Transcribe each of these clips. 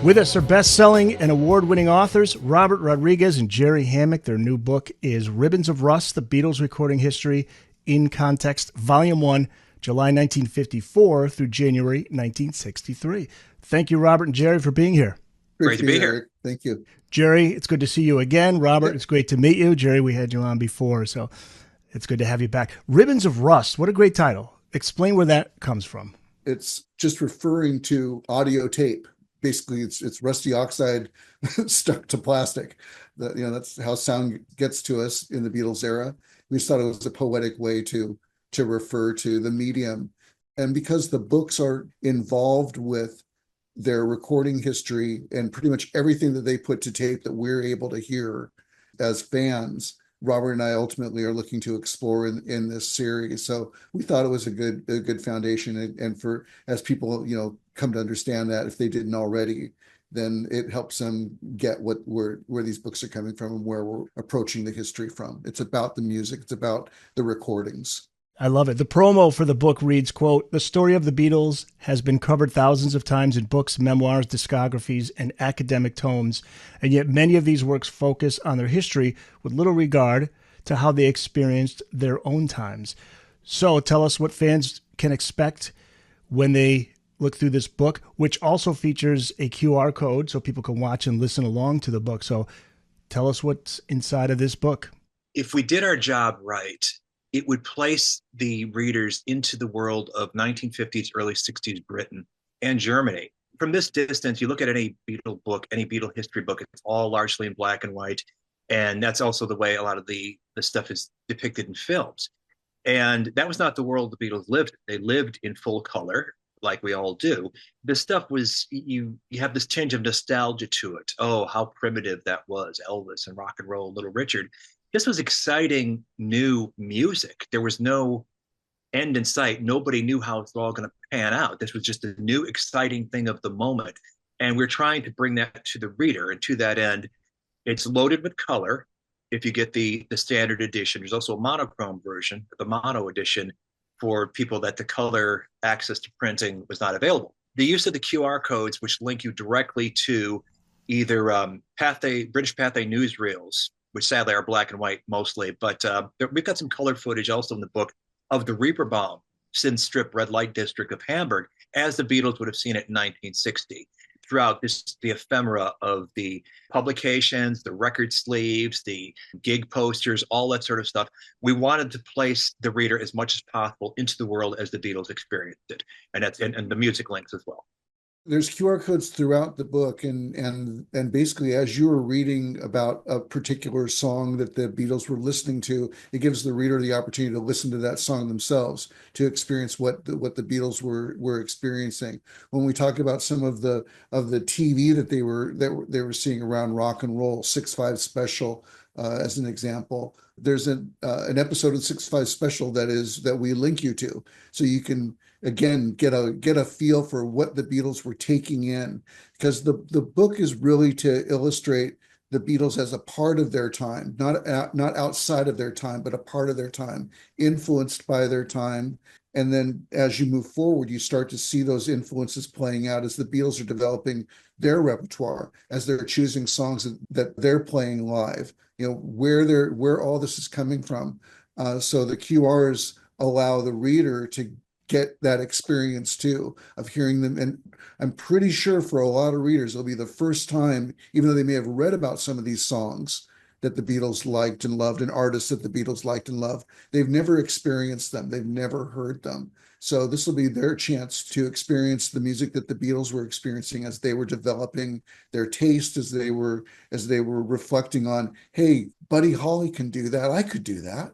With us are best-selling and award-winning authors Robert Rodriguez and Jerry Hammack. Their new book is Ribbons of Rust, The Beatles Recording History in Context, Volume 1, July 1954 through January 1963. Thank you, Robert and Jerry, for being here. Great to be here. Thank you. Jerry, it's good to see you again. Robert, It's great to meet you. Jerry, we had you on before, so it's good to have you back. Ribbons of Rust, what a great title. Explain where that comes from. It's just referring to audio tape. Basically, it's rusty oxide stuck to plastic. That's how sound gets to us in the Beatles era. We just thought it was a poetic way to refer to the medium. And because the books are involved with their recording history and pretty much everything that they put to tape that we're able to hear as fans, Robert and I ultimately are looking to explore in this series. So we thought it was a good foundation, and for as people come to understand that if they didn't already, then it helps them get where these books are coming from and where we're approaching the history from. It's about the music. It's about the recordings. I love it. The promo for the book reads, quote, "The story of the Beatles has been covered thousands of times in books, memoirs, discographies, and academic tomes, and yet many of these works focus on their history with little regard to how they experienced their own times." So tell us what fans can expect when they look through this book, which also features a QR code so people can watch and listen along to the book. So tell us what's inside of this book. If we did our job right, it would place the readers into the world of 1950s, early 60s Britain and Germany. From this distance, you look at any Beatle book, any Beatle history book, it's all largely in black and white. And that's also the way a lot of the stuff is depicted in films. And that was not the world the Beatles lived. They lived in full color, like we all do. This stuff was, you have this tinge of nostalgia to it. Oh, how primitive that was, Elvis and rock and roll, Little Richard. This was exciting new music. There was no end in sight. Nobody knew how it's all going to pan out. This was just a new, exciting thing of the moment. And we're trying to bring that to the reader. And to that end, it's loaded with color. If you get the standard edition, there's also a monochrome version, the mono edition, for people that the color access to printing was not available. The use of the QR codes, which link you directly to either British Pathé newsreels, which sadly are black and white mostly, but we've got some color footage also in the book of the Reaper Bomb, Sin Strip red light district of Hamburg, as the Beatles would have seen it in 1960. Throughout the ephemera of the publications, the record sleeves, the gig posters, all that sort of stuff, we wanted to place the reader as much as possible into the world as the Beatles experienced it, and the music links as well. There's QR codes throughout the book, and basically as you were reading about a particular song that the Beatles were listening to, it gives the reader the opportunity to listen to that song themselves, to experience what the Beatles were experiencing. When we talk about some of the TV that they were seeing around rock and roll, 6-5 Special, as an example, there's an episode of 6-5 Special that we link you to, so you can again get a feel for what the Beatles were taking in, because the book is really to illustrate the Beatles as a part of their time, not outside of their time, but a part of their time, influenced by their time. And then as you move forward, you start to see those influences playing out as the Beatles are developing their repertoire, as they're choosing songs that they're playing live, where all this is coming from. So the QRs allow the reader to get that experience too, of hearing them. And I'm pretty sure for a lot of readers, it'll be the first time, even though they may have read about some of these songs that the Beatles liked and loved, and artists that the Beatles liked and loved, they've never experienced them. They've never heard them. So this will be their chance to experience the music that the Beatles were experiencing as they were developing their taste, as they were reflecting on, hey, Buddy Holly can do that. I could do that.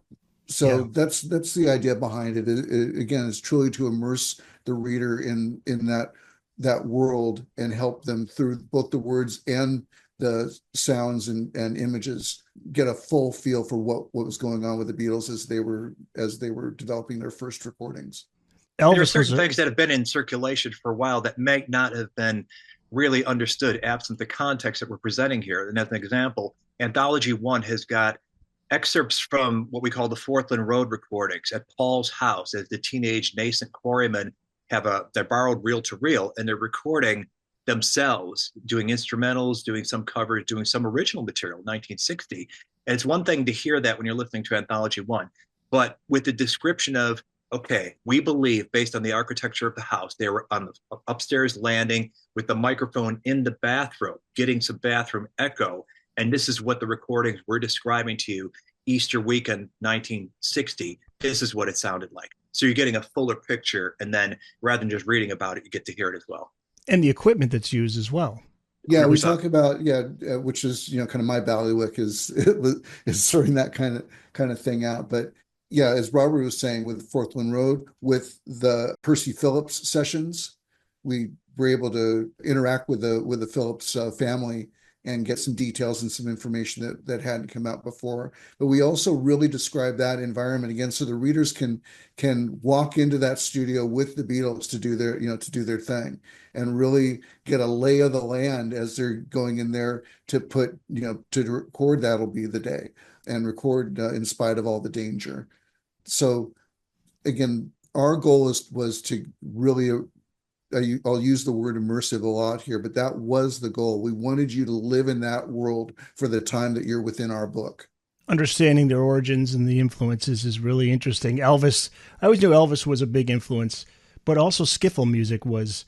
So yeah, that's the idea behind it. Again, it's truly to immerse the reader in that world and help them through both the words and the sounds and images, get a full feel for what was going on with the Beatles as they were developing their first recordings. There are certain things that have been in circulation for a while that may not have been really understood absent the context that we're presenting here. And as an example, Anthology 1 has got excerpts from what we call the Fortland Road recordings at Paul's house as the teenage nascent quarrymen have their borrowed reel to reel, and they're recording themselves, doing instrumentals, doing some covers, doing some original material, 1960. And it's one thing to hear that when you're listening to Anthology 1, but with the description of, okay, we believe based on the architecture of the house, they were on the upstairs landing with the microphone in the bathroom, getting some bathroom echo. And this is what the recordings we're describing to you, Easter weekend 1960. This is what it sounded like. So you're getting a fuller picture. And then rather than just reading about it, you get to hear it as well. And the equipment that's used as well. Yeah, we talk about which is kind of my bailiwick is sorting that kind of thing out. But yeah, as Robert was saying with Forthland Road, with the Percy Phillips sessions, we were able to interact with the Phillips family and get some details and some information that hadn't come out before. But we also really describe that environment again, so the readers can walk into that studio with the Beatles to do their thing and really get a lay of the land as they're going in there to record That'll Be the Day and record in spite of all the danger. So again, our goal was to really, I'll use the word immersive a lot here, but that was the goal. We wanted you to live in that world for the time that you're within our book. Understanding their origins and the influences is really interesting. Elvis, I always knew Elvis was a big influence, but also skiffle music was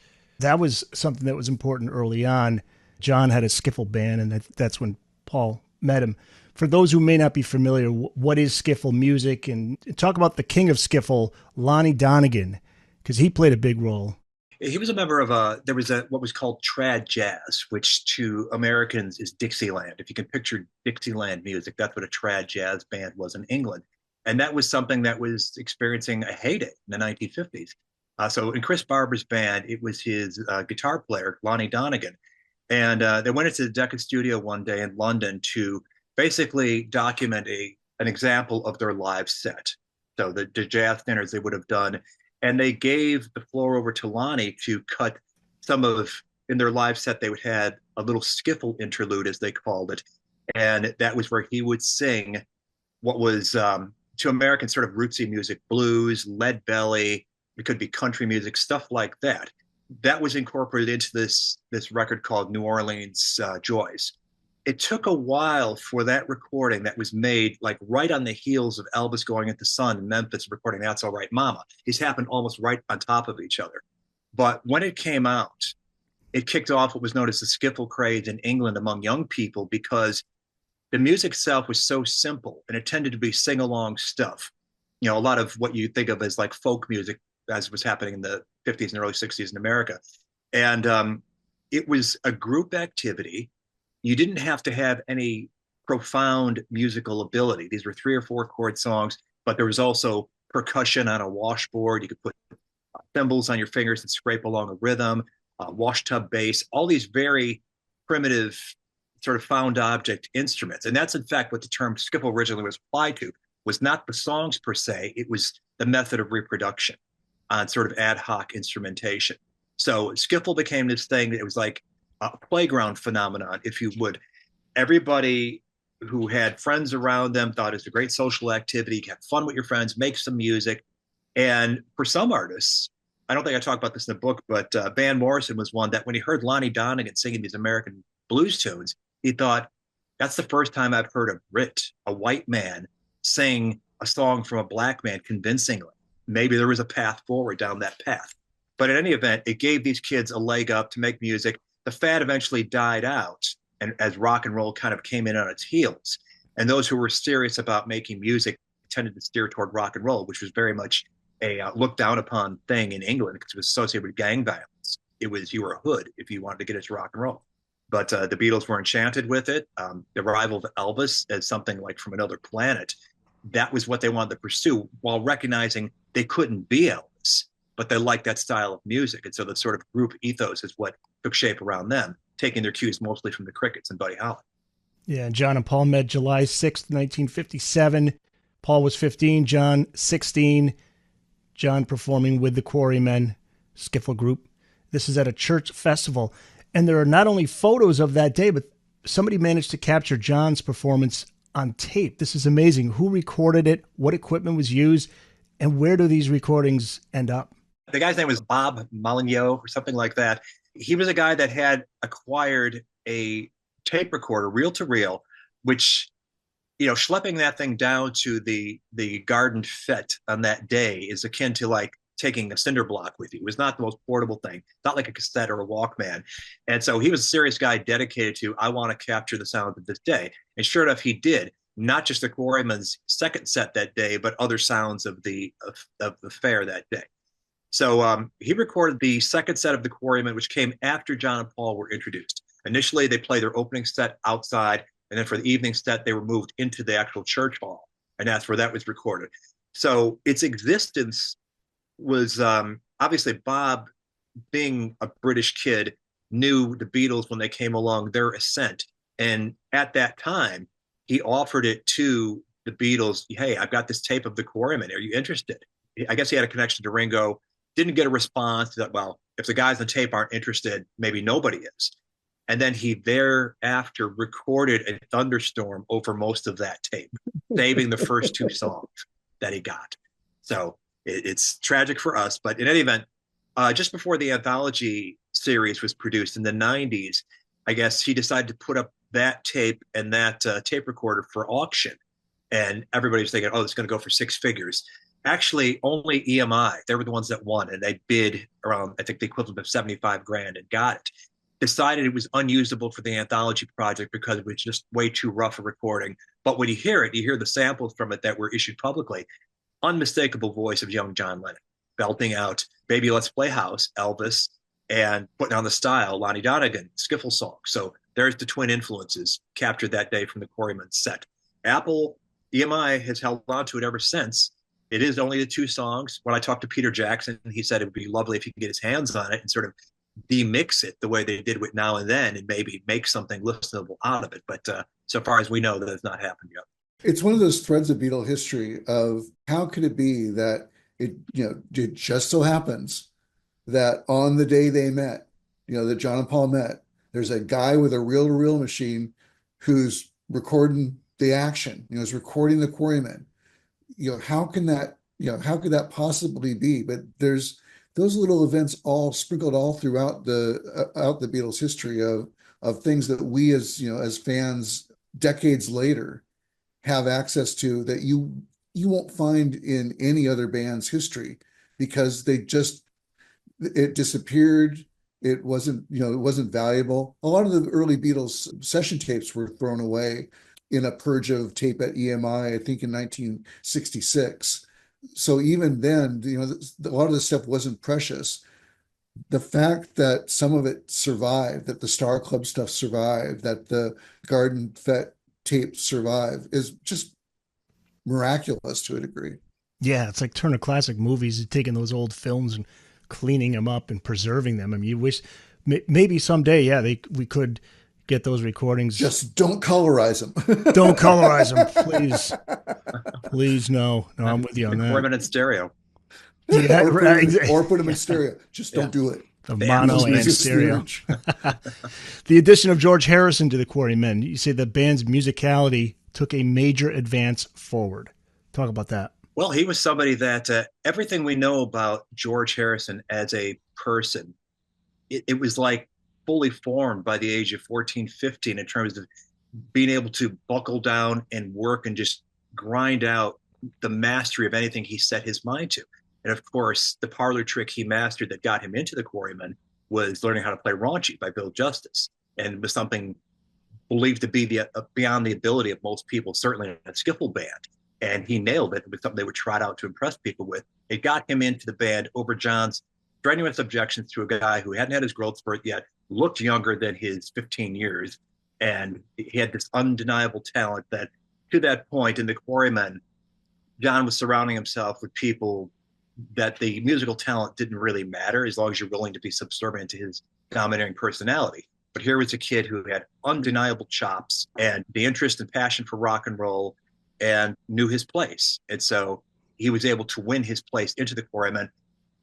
something that was important early on. John had a skiffle band, and that's when Paul met him. For those who may not be familiar, what is skiffle music? And talk about the king of skiffle, Lonnie Donegan, because he played a big role. He was a member of there was what was called trad jazz, which to Americans is Dixieland. If you can picture Dixieland music, that's what a trad jazz band was in England. And that was something that was experiencing a heyday in the 1950s. So in Chris Barber's band, it was his guitar player, Lonnie Donegan. And they went into the Decca studio one day in London to basically document an example of their live set. So the jazz standards they would have done. And they gave the floor over to Lonnie to cut in their live set, they would had a little skiffle interlude, as they called it. And that was where he would sing what was to American sort of rootsy music, blues, lead belly, it could be country music, stuff like that. That was incorporated into this record called New Orleans Joys. It took a while for that recording that was made like right on the heels of Elvis going into Sun in Memphis recording That's All Right Mama. These happened almost right on top of each other. But when it came out, it kicked off what was known as the skiffle craze in England among young people because the music itself was so simple and it tended to be sing-along stuff. A lot of what you think of as like folk music as was happening in the 50s and early 60s in America. And it was a group activity. You didn't have to have any profound musical ability. These were 3 or 4 chord songs, but there was also percussion on a washboard. You could put cymbals on your fingers and scrape along a rhythm, wash tub bass, all these very primitive sort of found object instruments. And that's in fact what the term skiffle originally was applied to, was not the songs per se, it was the method of reproduction on sort of ad hoc instrumentation. So skiffle became this thing that it was like a playground phenomenon, if you would. Everybody who had friends around them thought it was a great social activity, have fun with your friends, make some music. And for some artists, I don't think I talked about this in the book, but Van Morrison was one that when he heard Lonnie Donegan singing these American blues tunes, he thought, that's the first time I've heard a Brit, a white man, sing a song from a black man convincingly. Maybe there was a path forward down that path. But in any event, it gave these kids a leg up to make music. The fad eventually died out, and as rock and roll kind of came in on its heels. And those who were serious about making music tended to steer toward rock and roll, which was very much a looked down upon thing in England because it was associated with gang violence. It was, you were a hood if you wanted to get into rock and roll. But the Beatles were enchanted with it. The arrival of Elvis as something like from another planet, that was what they wanted to pursue while recognizing they couldn't be Elvis, but they liked that style of music. And so the sort of group ethos is what took shape around them, taking their cues mostly from the Crickets and Buddy Holly. Yeah, John and Paul met July 6th, 1957. Paul was 15, John 16. John performing with the Quarrymen skiffle group. This is at a church festival. And there are not only photos of that day, but somebody managed to capture John's performance on tape. This is amazing. Who recorded it? What equipment was used? And where do these recordings end up? The guy's name was Bob Molyneux or something like that. he was a guy that had acquired a tape recorder, reel to reel, which, schlepping that thing down to the garden fete on that day is akin to like taking a cinder block with you. It was not the most portable thing, not like a cassette or a Walkman. And so he was a serious guy dedicated to, I want to capture the sound of this day. And sure enough, he did. Not just the Quarrymen's second set that day, but other sounds of the fair that day. So he recorded the second set of the Quarrymen, which came after John and Paul were introduced. Initially, they played their opening set outside, and then for the evening set, they were moved into the actual church hall, and that's where that was recorded. So its existence was obviously Bob, being a British kid, knew the Beatles when they came along, their ascent. And at that time, he offered it to the Beatles. Hey, I've got this tape of the Quarrymen. Are you interested? I guess he had a connection to Ringo. Didn't get a response. That, well, if the guys on the tape aren't interested, maybe nobody is. And then he thereafter recorded a thunderstorm over most of that tape, saving the first two songs that he got. So it's tragic for us. But in any event, just before the anthology series was produced in the 90s, I guess he decided to put up that tape and that tape recorder for auction. And everybody was thinking, oh, it's going to go for six figures. Actually, only EMI, they were the ones that won, and they bid around, I think, the equivalent of 75 grand and got it. Decided it was unusable for the anthology project because it was just way too rough a recording. But when you hear the samples from it that were issued publicly, unmistakable voice of young John Lennon, belting out Baby Let's Play House, Elvis, and putting on the style, Lonnie Donegan, skiffle song. So there's the twin influences captured that day from the Quarrymen set. Apple, EMI has held on to it ever since. It is only the two songs. When I talked to Peter Jackson, he said it would be lovely if he could get his hands on it and sort of demix it the way they did with Now and Then and maybe make something listenable out of it. But so far as we know, that has not happened yet. It's one of those threads of Beatle history of how could it be that it just so happens that on the day they met, that John and Paul met, there's a guy with a reel-to-reel machine who's recording the action, is recording the Quarrymen. How can that, how could that possibly be? But there's those little events all sprinkled all throughout the Beatles history of things that we as fans decades later have access to that you won't find in any other band's history because it disappeared. It wasn't valuable. A lot of the early Beatles session tapes were thrown away in a purge of tape at EMI, I think in 1966. So even then, a lot of the stuff wasn't precious. The fact that some of it survived, that the Star Club stuff survived, that the Garden Fete tapes survive is just miraculous to a degree. Yeah, it's like Turner Classic Movies, taking those old films and cleaning them up and preserving them. I mean, you wish maybe someday, we could get those recordings. Just don't colorize them. Don't colorize them, please. Please, no. I'm with you on that. Record them in stereo. Yeah, or put them in stereo. Just don't do it. The mono and stereo. The addition of George Harrison to the Quarrymen, you say the band's musicality took a major advance forward. Talk about that. Well, he was somebody that everything we know about George Harrison as a person, it was like fully formed by the age of 14, 15 in terms of being able to buckle down and work and just grind out the mastery of anything he set his mind to. And of course, the parlor trick he mastered that got him into the Quarrymen was learning how to play Raunchy by Bill Justice. And it was something believed to be beyond the ability of most people, certainly in a skiffle band. And he nailed it. It was something they would trot out to impress people with. It got him into the band over John's strenuous objections to a guy who hadn't had his growth spurt yet, looked younger than his 15 years, and he had this undeniable talent that, to that point in the Quarrymen, John was surrounding himself with people that the musical talent didn't really matter as long as you're willing to be subservient to his domineering personality. But here was a kid who had undeniable chops and the interest and passion for rock and roll and knew his place. And so he was able to win his place into the Quarrymen.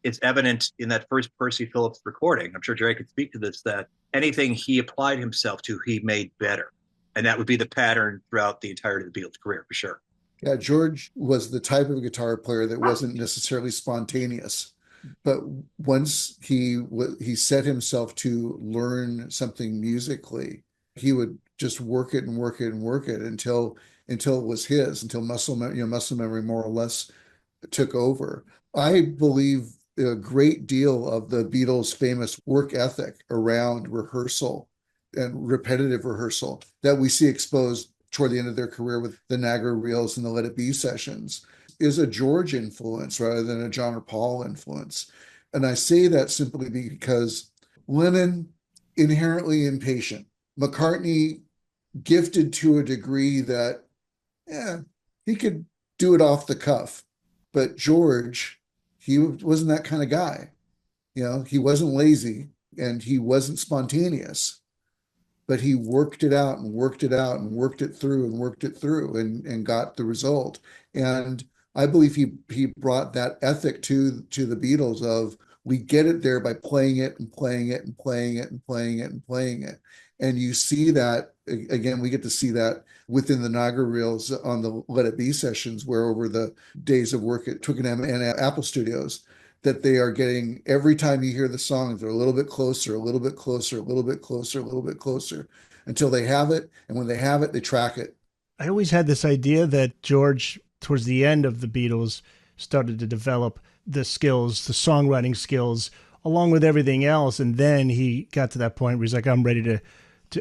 It's evident in that first Percy Phillips recording. I'm sure Jerry could speak to this, that anything he applied himself to, he made better. And that would be the pattern throughout the entirety of the Beatles' career, for sure. Yeah, George was the type of guitar player that wasn't necessarily spontaneous. but once he set himself to learn something musically, he would just work it and work it and work it until it was his, until muscle memory more or less took over. I believe a great deal of the Beatles' famous work ethic around rehearsal and repetitive rehearsal that we see exposed toward the end of their career with the Niagara Reels and the Let It Be sessions is a George influence rather than a John or Paul influence. And I say that simply because Lennon, inherently impatient, McCartney, gifted to a degree that, yeah, he could do it off the cuff. But George, he wasn't that kind of guy. He wasn't lazy and he wasn't spontaneous, but he worked it out and worked it out and worked it through and worked it through and got the result. And I believe he brought that ethic to the Beatles of we get it there by playing it and playing it and playing it and playing it and playing it. And you see that again, we get to see that within the Niagara Reels on the Let It Be sessions, where over the days of work at Twickenham and Apple Studios, that they are getting every time you hear the song, they're a little bit closer, a little bit closer, a little bit closer, a little bit closer until they have it. And when they have it, they track it. I always had this idea that George, towards the end of the Beatles, started to develop the skills, the songwriting skills, along with everything else. And then he got to that point where he's like, I'm ready to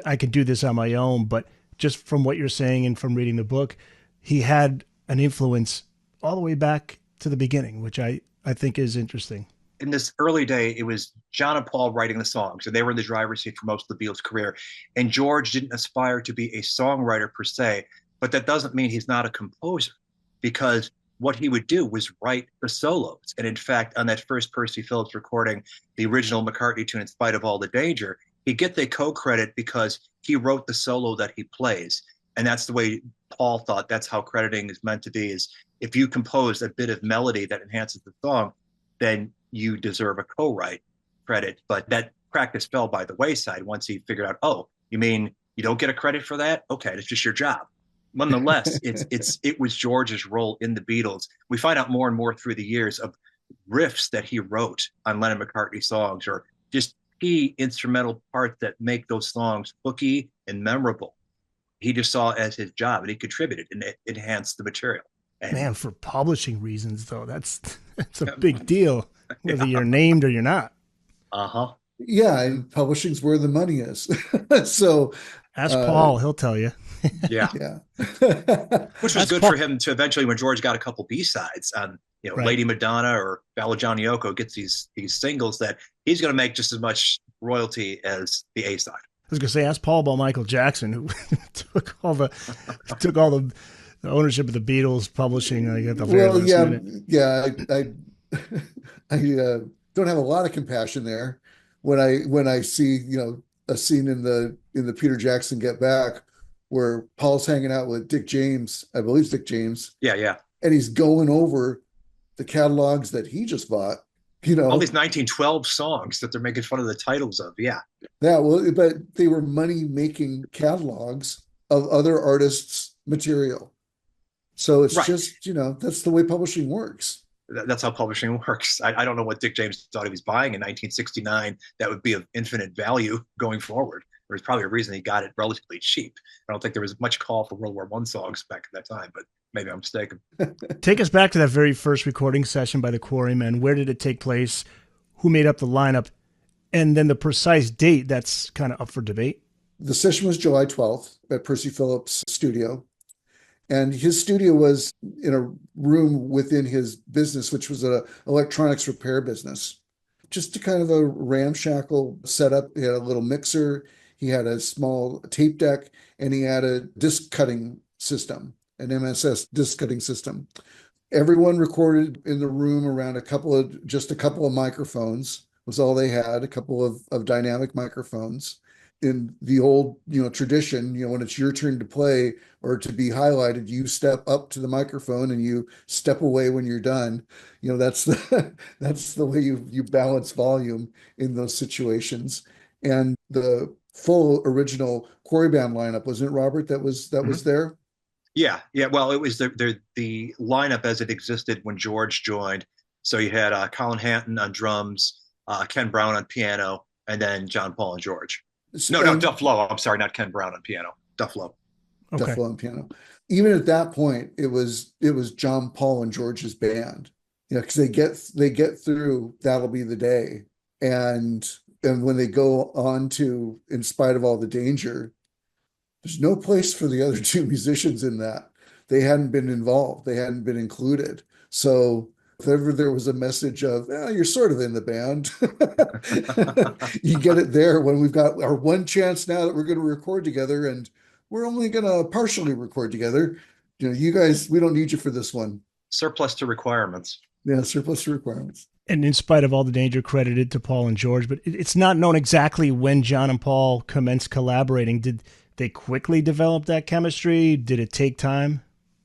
I can do this on my own. But just from what you're saying and from reading the book, he had an influence all the way back to the beginning, which I think is interesting. In this early day, it was John and Paul writing the songs, and they were in the driver's seat for most of the Beatles' career. And George didn't aspire to be a songwriter per se, but that doesn't mean he's not a composer, because what he would do was write the solos. And in fact, on that first Percy Phillips recording, the original McCartney tune, In Spite of All the Danger, he gets a co-credit because he wrote the solo that he plays. And that's the way Paul thought that's how crediting is meant to be, is if you compose a bit of melody that enhances the song, then you deserve a co-write credit. But that practice fell by the wayside once he figured out, oh, you mean you don't get a credit for that? Okay, it's just your job. Nonetheless, it was George's role in the Beatles. We find out more and more through the years of riffs that he wrote on Lennon McCartney songs, or just key instrumental parts that make those songs hooky and memorable. He just saw it as his job, and he contributed and it enhanced the material. And man, for publishing reasons, though, that's a big deal, whether you're named or you're not. Uh-huh. Yeah, and publishing's where the money is. So ask Paul, he'll tell you. Yeah. Yeah. Which was good for him to eventually, when George got a couple B-sides on, right, Lady Madonna or Ballad Johnny Yoko, gets these singles, that he's going to make just as much royalty as the A-side. I was going to say, ask Paul about Michael Jackson, who took all the ownership of the Beatles publishing. At the very last minute. Yeah. I don't have a lot of compassion there when I see a scene in the Peter Jackson Get Back where Paul's hanging out with Dick James, I believe it's Dick James. Yeah. And he's going over the catalogs that he just bought. All these 1912 songs that they're making fun of the titles of. Yeah. Yeah, well, but they were money-making catalogs of other artists' material. So it's right. Just, that's the way publishing works. That's how publishing works. I don't know what Dick James thought he was buying in 1969 that would be of infinite value going forward. There's probably a reason he got it relatively cheap. I don't think there was much call for World War I songs back at that time, but maybe I'm mistaken. Take us back to that very first recording session by the Quarrymen. Where did it take place? Who made up the lineup? And then the precise date, that's kind of up for debate. The session was July 12th at Percy Phillips' studio. And his studio was in a room within his business, which was an electronics repair business. Just a kind of a ramshackle setup. He had a little mixer. He had a small tape deck, and he had a disc cutting system, an MSS disc cutting system. Everyone recorded in the room around just a couple of microphones was all they had, a couple of dynamic microphones. In the old, tradition, when it's your turn to play or to be highlighted, you step up to the microphone and you step away when you're done. That's the way you balance volume in those situations. And the full original Quarry Band lineup, wasn't it, Robert? That was there. Yeah. Well, it was the lineup as it existed when George joined. So you had Colin Hanton on drums, Ken Brown on piano, and then John, Paul, and George. No, And Duff Lowe. I'm sorry, not Ken Brown on piano. Duff Lowe. Okay. Duff on piano. Even at that point, it was John, Paul, and George's band. Because they get through That'll Be the Day, and when they go on to In Spite of All the Danger, there's no place for the other two musicians in that. They hadn't been involved. They hadn't been included. So if ever there was a message of, you're sort of in the band, you get it there when we've got our one chance now that we're going to record together, and we're only going to partially record together. You guys, we don't need you for this one. Surplus to requirements. Yeah, surplus to requirements. And In Spite of All the Danger, credited to Paul and George, but it's not known exactly when John and Paul commenced collaborating. Did they quickly develop that chemistry? Did it take time?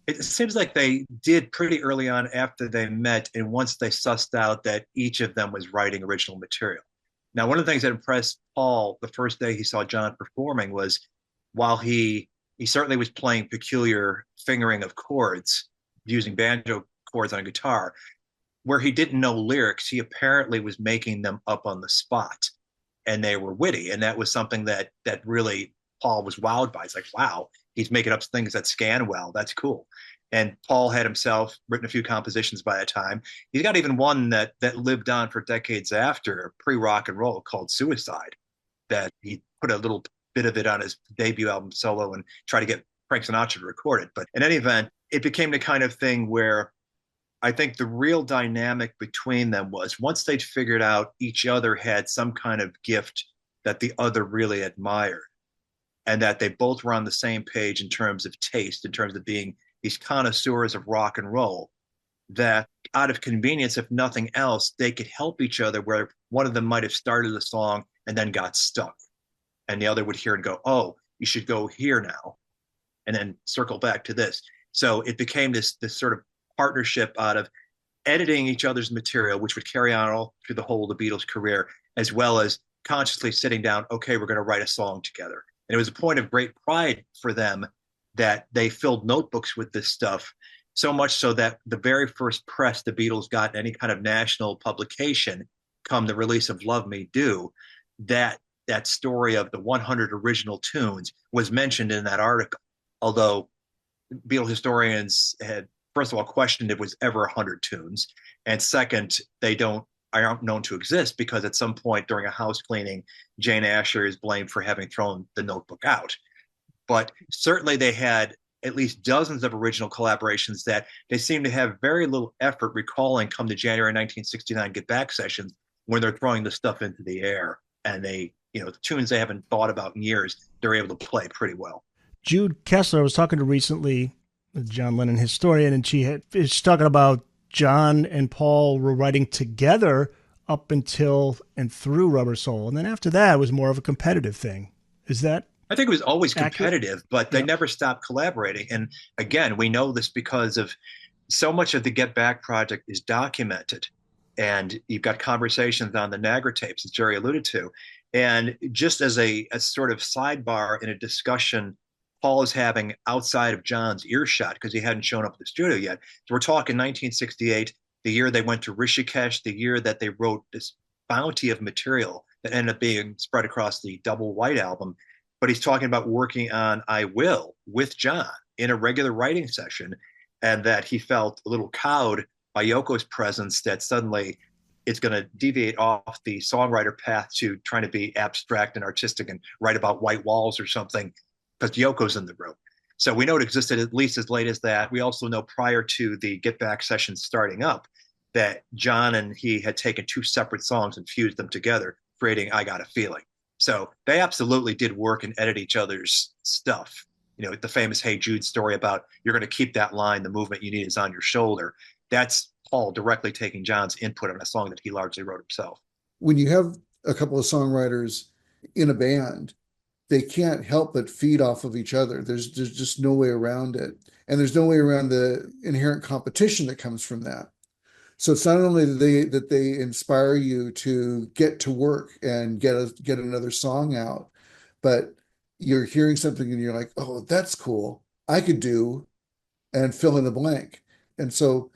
It seems like they did pretty early on after they met, and once they sussed out that each of them was writing original material. Now, one of the things that impressed Paul the first day he saw John performing was while he certainly was playing peculiar fingering of chords, using banjo chords on a guitar, where he didn't know lyrics, he apparently was making them up on the spot, and they were witty. And that was something that really Paul was wowed by. It's like, wow, he's making up things that scan well. That's cool. And Paul had himself written a few compositions by that time. He's got even one that lived on for decades after, pre-rock and roll, called Suicide, that he put a little bit of it on his debut album solo and tried to get Frank Sinatra to record it. But in any event, it became the kind of thing where I think the real dynamic between them was once they'd figured out each other had some kind of gift that the other really admired, and that they both were on the same page in terms of taste, in terms of being these connoisseurs of rock and roll, that out of convenience, if nothing else, they could help each other where one of them might have started a song and then got stuck. And the other would hear and go, oh, you should go here now, and then circle back to this. So it became this sort of partnership out of editing each other's material, which would carry on all through the whole of the Beatles' career, as well as consciously sitting down, okay, we're going to write a song together. And it was a point of great pride for them that they filled notebooks with this stuff, so much so that the very first press the Beatles got in any kind of national publication, come the release of Love Me Do, that story of the 100 original tunes was mentioned in that article. Although Beatles historians had, first of all, questioned if it was ever 100 tunes, and second, aren't known to exist because at some point during a house cleaning, Jane Asher is blamed for having thrown the notebook out. But certainly they had at least dozens of original collaborations that they seem to have very little effort recalling come to January 1969 Get Back sessions when they're throwing the stuff into the air. And they, the tunes they haven't thought about in years, they're able to play pretty well. Jude Kessler, I was talking to recently, the John Lennon historian, and she's talking about John and Paul were writing together up until and through Rubber Soul. And then after that, it was more of a competitive thing. Is that I think it was always competitive, accurate? but they never stopped collaborating. And again, we know this because of so much of the Get Back project is documented. And you've got conversations on the Niagara tapes, as Jerry alluded to. And just as a sort of sidebar in a discussion Paul is having outside of John's earshot, because he hadn't shown up at the studio yet. So we're talking 1968, the year they went to Rishikesh, the year that they wrote this bounty of material that ended up being spread across the double white album. But he's talking about working on I Will with John in a regular writing session, and that he felt a little cowed by Yoko's presence, that suddenly it's going to deviate off the songwriter path to trying to be abstract and artistic and write about white walls or something, because Yoko's in the room. So we know it existed at least as late as that. We also know prior to the Get Back sessions starting up that John and he had taken two separate songs and fused them together, creating I Got a Feeling. So they absolutely did work and edit each other's stuff. The famous Hey Jude story about you're going to keep that line, the movement you need is on your shoulder. That's Paul directly taking John's input on a song that he largely wrote himself. When you have a couple of songwriters in a band, they can't help but feed off of each other. There's just no way around it. And there's no way around the inherent competition that comes from that. So it's not only that they inspire you to get to work and get another song out, but you're hearing something and you're like, oh, that's cool. I could do, and fill in the blank. And so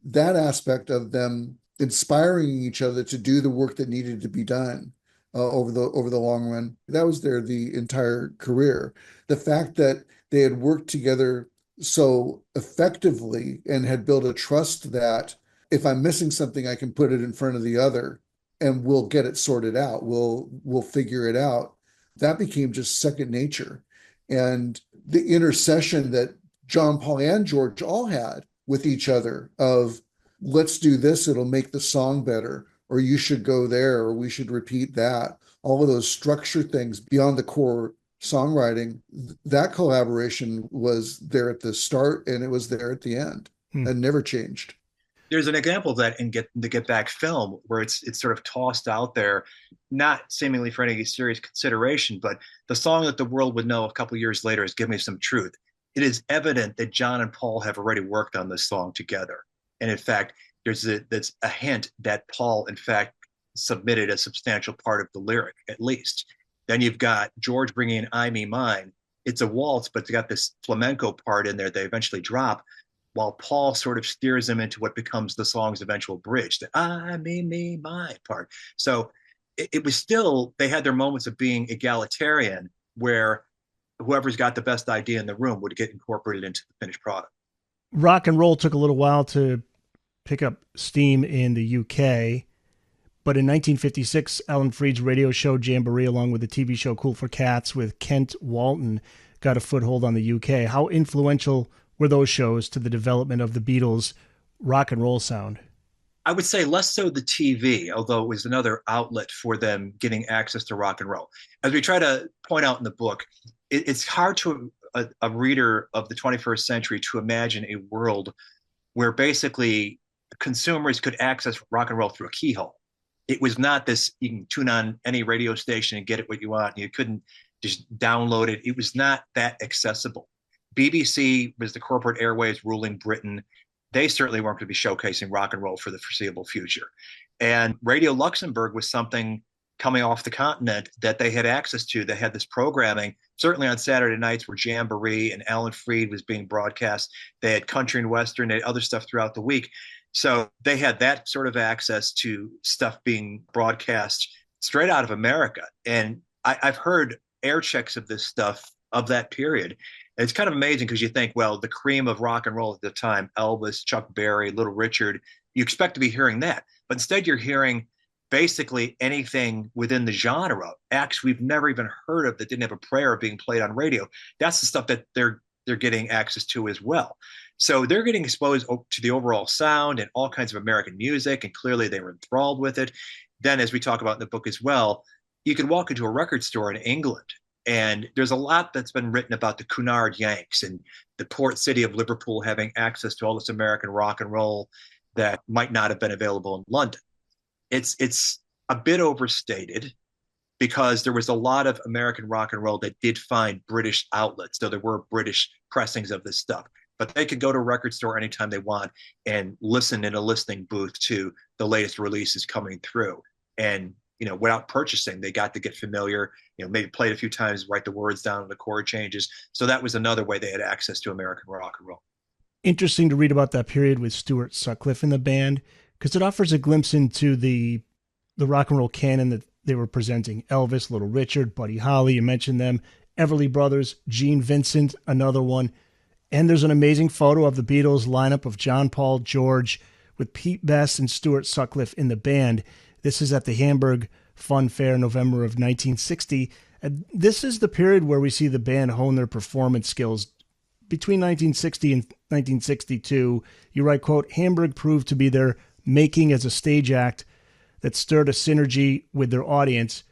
that aspect of them inspiring each other to do the work that needed to be done over the long run. That was the entire career. The fact that they had worked together so effectively and had built a trust that if I'm missing something, I can put it in front of the other and we'll get it sorted out. We'll figure it out. That became just second nature. And the intercession that John, Paul, and George all had with each other of let's do this, it'll make the song better, or you should go there, or we should repeat that. All of those structure things beyond the core songwriting, that collaboration was there at the start and it was there at the end and never changed. There's an example of that in the Get Back film where it's sort of tossed out there, not seemingly for any serious consideration, but the song that the world would know a couple years later is Give Me Some Truth. It is evident that John and Paul have already worked on this song together. And in fact, there's a hint that Paul, in fact, submitted a substantial part of the lyric, at least. Then you've got George bringing in I, Me, Mine. It's a waltz, but it's got this flamenco part in there they eventually drop, while Paul sort of steers them into what becomes the song's eventual bridge, the I, me, mine part. So it was still, they had their moments of being egalitarian where whoever's got the best idea in the room would get incorporated into the finished product. Rock and roll took a little while to pick up steam in the UK, but in 1956, Alan Freed's radio show Jamboree, along with the TV show Cool for Cats with Kent Walton, got a foothold on the UK. How influential were those shows to the development of the Beatles' rock and roll sound? I would say less so the TV, although it was another outlet for them getting access to rock and roll. As we try to point out in the book, it's hard to a reader of the 21st century to imagine a world where basically consumers could access rock and roll through a keyhole. It was not this, you can tune on any radio station and get it what you want. You couldn't just download it. It was not that accessible. BBC was the corporate airwaves ruling Britain. They certainly weren't going to be showcasing rock and roll for the foreseeable future. And Radio Luxembourg was something coming off the continent that they had access to. They had this programming, certainly on Saturday nights where Jamboree and Alan Freed was being broadcast. They had country and western, they had other stuff throughout the week. So they had that sort of access to stuff being broadcast straight out of America. And I've heard air checks of this stuff of that period. And it's kind of amazing because you think, well, the cream of rock and roll at the time, Elvis, Chuck Berry, Little Richard, you expect to be hearing that. But instead you're hearing basically anything within the genre, acts we've never even heard of that didn't have a prayer being played on radio. That's the stuff that they're getting access to as well. So they're getting exposed to the overall sound and all kinds of American music, and clearly they were enthralled with it. Then, as we talk about in the book as well, you can walk into a record store in England, and there's a lot that's been written about the Cunard Yanks and the port city of Liverpool having access to all this American rock and roll that might not have been available in London. It's a bit overstated because there was a lot of American rock and roll that did find British outlets, though there were British pressings of this stuff. But they could go to a record store anytime they want and listen in a listening booth to the latest releases coming through. And, you know, without purchasing, they got to get familiar, you know, maybe play it a few times, write the words down on the chord changes. So that was another way they had access to American rock and roll. Interesting to read about that period with Stuart Sutcliffe in the band, because it offers a glimpse into the rock and roll canon that they were presenting. Elvis, Little Richard, Buddy Holly, you mentioned them, Everly Brothers, Gene Vincent, another one. And there's an amazing photo of the Beatles lineup of John, Paul, George, with Pete Best and Stuart Sutcliffe in the band. This is at the Hamburg Fun Fair, November of 1960. And this is the period where we see the band hone their performance skills. Between 1960 and 1962, you write, quote, Hamburg proved to be their making as a stage act that stirred a synergy with their audience,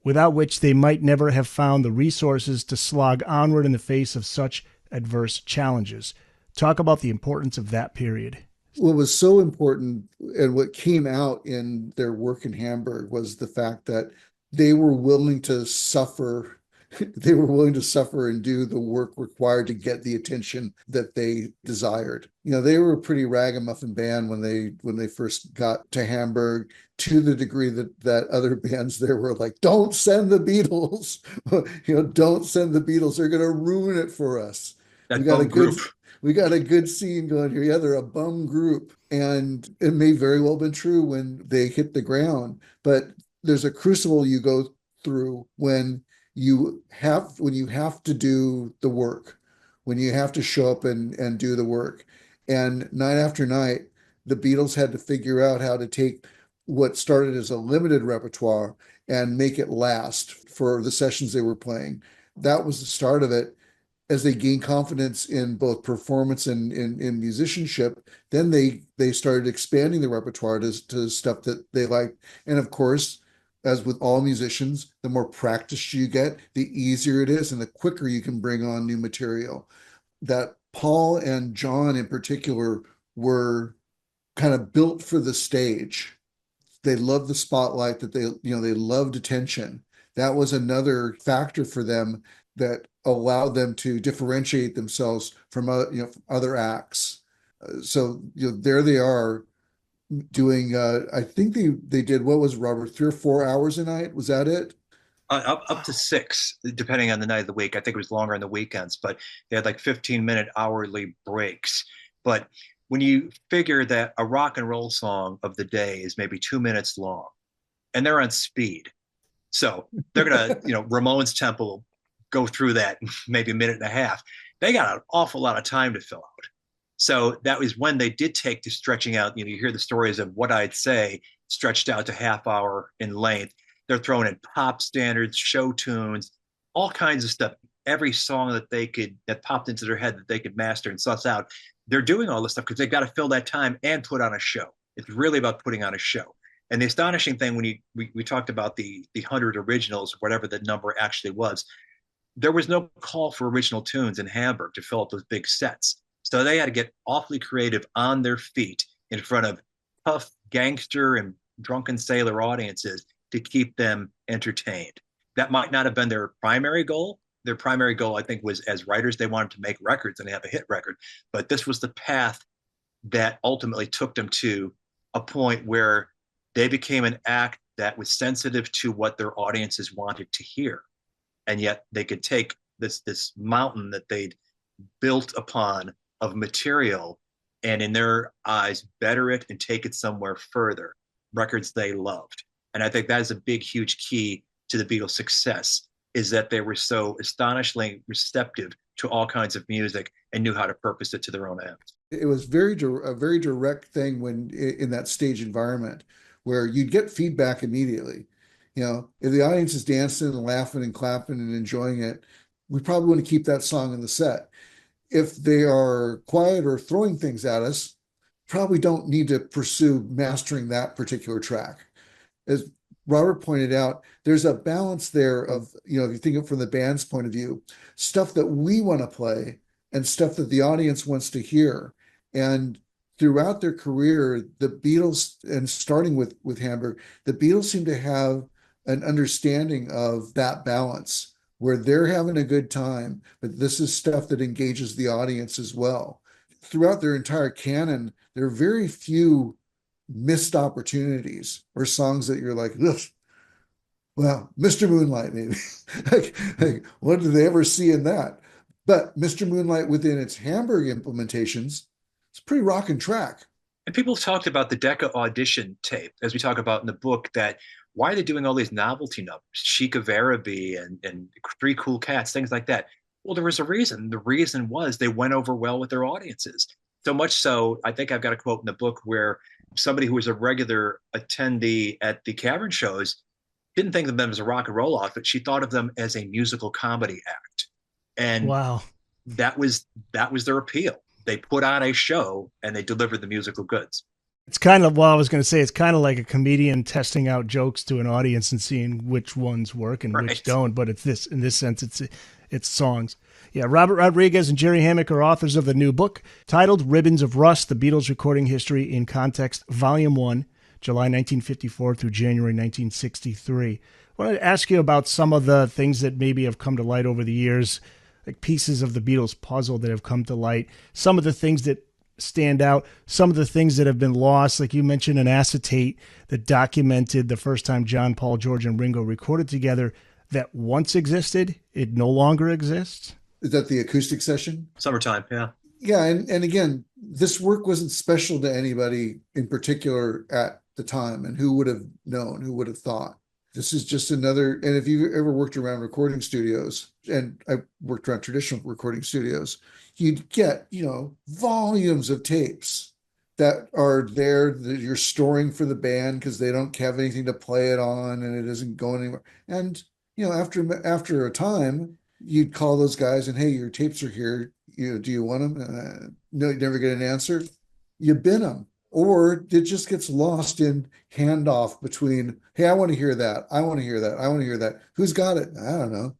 without which they might never have found the resources to slog onward in the face of such adverse challenges. Talk about the importance of that period. What was so important and what came out in their work in Hamburg was the fact that they were willing to suffer. They were willing to suffer and do the work required to get the attention that they desired. You know, they were a pretty ragamuffin band when they first got to Hamburg, to the degree that other bands there were like, don't send the Beatles. You know, don't send the Beatles. They're going to ruin it for us. That group. we got a good scene going here. Yeah, they're a bum group. And it may very well been true when they hit the ground, but there's a crucible you go through when you have to do the work, when you have to show up and do the work. And night after night, the Beatles had to figure out how to take what started as a limited repertoire and make it last for the sessions they were playing. That was the start of it. As they gained confidence in both performance and in musicianship, then they started expanding the repertoire to stuff that they liked. And of course, as with all musicians, the more practice you get, the easier it is and the quicker you can bring on new material. That Paul and John in particular were kind of built for the stage. They loved the spotlight, that they loved attention. That was another factor for them that allowed them to differentiate themselves from other acts. So there they are doing. I think they did, what was, Robert, 3 or 4 hours a night? Was that it? Up to 6, depending on the night of the week. I think it was longer on the weekends, but they had like 15-minute hourly breaks. But when you figure that a rock and roll song of the day is maybe 2 minutes long, and they're on speed, so they're gonna, Ramones Temple, go through that in maybe a minute and a half. They got an awful lot of time to fill out. So that was when they did take to stretching out. You hear the stories of What I'd Say stretched out to half hour in length. They're throwing in pop standards, show tunes, all kinds of stuff. Every song that popped into their head that they could master and suss out. They're doing all this stuff because they've got to fill that time and put on a show. It's really about putting on a show. And the astonishing thing, when we talked about the 100 originals, whatever the number actually was, there was no call for original tunes in Hamburg to fill up those big sets. So they had to get awfully creative on their feet in front of tough gangster and drunken sailor audiences to keep them entertained. That might not have been their primary goal. Their primary goal, I think, was, as writers, they wanted to make records and have a hit record. But this was the path that ultimately took them to a point where they became an act that was sensitive to what their audiences wanted to hear. And yet they could take this mountain that they'd built upon of material and, in their eyes, better it and take it somewhere further. Records they loved. And I think that is a big, huge key to the Beatles' success, is that they were so astonishingly receptive to all kinds of music and knew how to purpose it to their own ends. It was a very direct thing when in that stage environment where you'd get feedback immediately. If the audience is dancing and laughing and clapping and enjoying it, we probably want to keep that song in the set. If they are quiet or throwing things at us, probably don't need to pursue mastering that particular track. As Robert pointed out, there's a balance there of, if you think of it from the band's point of view, stuff that we want to play and stuff that the audience wants to hear. And throughout their career, the Beatles, and starting with Hamburg, the Beatles seem to have an understanding of that balance where they're having a good time, but this is stuff that engages the audience as well. Throughout their entire canon, there are very few missed opportunities or songs that you're like, ugh, well, Mr. Moonlight, maybe. like, what did they ever see in that? But Mr. Moonlight, within its Hamburg implementations, it's a pretty rocking track. And people have talked about the Decca audition tape, as we talk about in the book, that why are they doing all these novelty numbers? Chic of Araby and Three Cool Cats, things like that. Well, there was a reason. The reason was they went over well with their audiences. So much so, I think I've got a quote in the book where somebody who was a regular attendee at the Cavern shows didn't think of them as a rock and roll outfit. She thought of them as a musical comedy act. And wow, that was their appeal. They put on a show and they delivered the musical goods. It's kind of, well, I was going to say, it's kind of like a comedian testing out jokes to an audience and seeing which ones work and which don't. But in this sense, it's songs. Yeah, Robert Rodriguez and Jerry Hammack are authors of the new book titled Ribbons of Rust, The Beatles Recording History in Context, Volume 1, July 1954 through January 1963. I wanted to ask you about some of the things that maybe have come to light over the years, like pieces of the Beatles puzzle that have come to light, some of the things that stand out, some of the things that have been lost, like you mentioned an acetate that documented the first time John, Paul, George, and Ringo recorded together that once existed, it no longer exists. Is that the acoustic session? Summertime, yeah. Yeah, and again, this work wasn't special to anybody in particular at the time, and who would have known, who would have thought? This is just another, and if you ever worked around recording studios, and I worked around traditional recording studios, you'd get, volumes of tapes that are there that you're storing for the band because they don't have anything to play it on and it isn't going anywhere. And after a time, you'd call those guys and, hey, your tapes are here. Do you want them? No, you never get an answer. You bin them, or it just gets lost in handoff between, hey, I want to hear that. I want to hear that. I want to hear that. Who's got it? I don't know.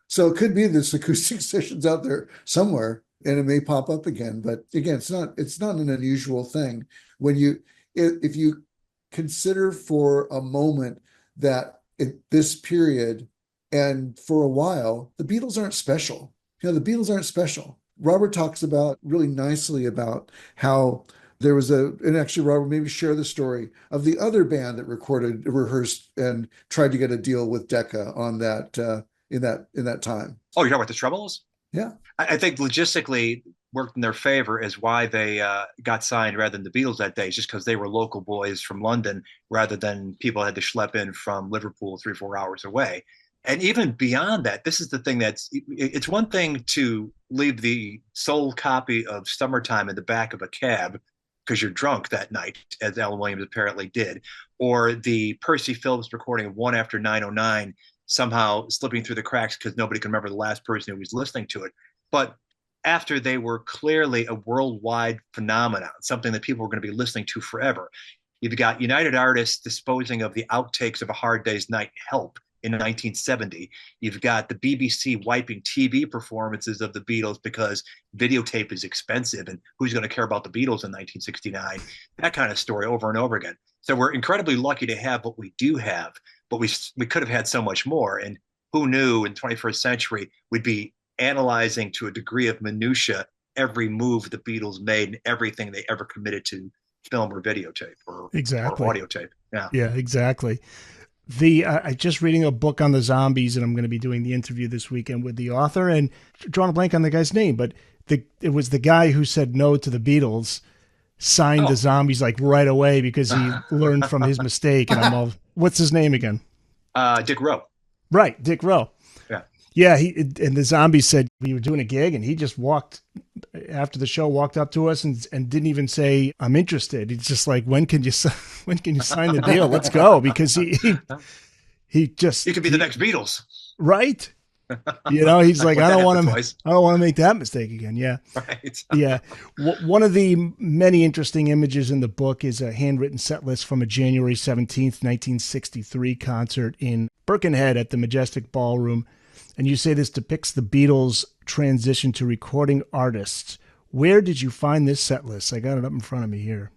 So it could be this acoustic sessions out there somewhere, and it may pop up again. But again, it's not an unusual thing when if you consider for a moment that in this period and for a while, the Beatles aren't special. The Beatles aren't special. Robert talks about really nicely about how there was and actually, Robert, maybe share the story of the other band that rehearsed, and tried to get a deal with Decca on that, in that time. Oh, you're talking about the Troubles? Yeah. I think logistically worked in their favor is why they got signed rather than the Beatles that day, just because they were local boys from London rather than people had to schlep in from Liverpool 3 or 4 hours away. And even beyond that, this is the thing it's one thing to leave the sole copy of Summertime in the back of a cab because you're drunk that night, as Alan Williams apparently did, or the Percy Phillips recording of One After 909 somehow slipping through the cracks because nobody can remember the last person who was listening to it. But after they were clearly a worldwide phenomenon, something that people were going to be listening to forever, you've got United Artists disposing of the outtakes of A Hard Day's Night, Help, in 1970. You've got the BBC wiping TV performances of the Beatles because videotape is expensive and who's going to care about the Beatles in 1969? That kind of story over and over again. So we're incredibly lucky to have what we do have, but we could have had so much more. And who knew in the 21st century we'd be analyzing to a degree of minutia every move the Beatles made and everything they ever committed to film or videotape or audio tape. Yeah, exactly. I just reading a book on the Zombies, and I'm going to be doing the interview this weekend with the author, and drawing a blank on the guy's name, but it was the guy who said no to the Beatles signed the Zombies like right away because he learned from his mistake. And I'm all, what's his name again? Dick Rowe. Right, Dick Rowe. Yeah, and the Zombies said we were doing a gig, and he just walked up to us and didn't even say I'm interested. He's just like, when can you sign the deal? Let's go, because he just you could be the next Beatles, right? He's like, I don't want to make that mistake again. Yeah, right. Yeah. One of the many interesting images in the book is a handwritten set list from a January 17th, 1963 concert in Birkenhead at the Majestic Ballroom. And you say this depicts the Beatles' transition to recording artists. Where did you find this set list? I got it up in front of me here.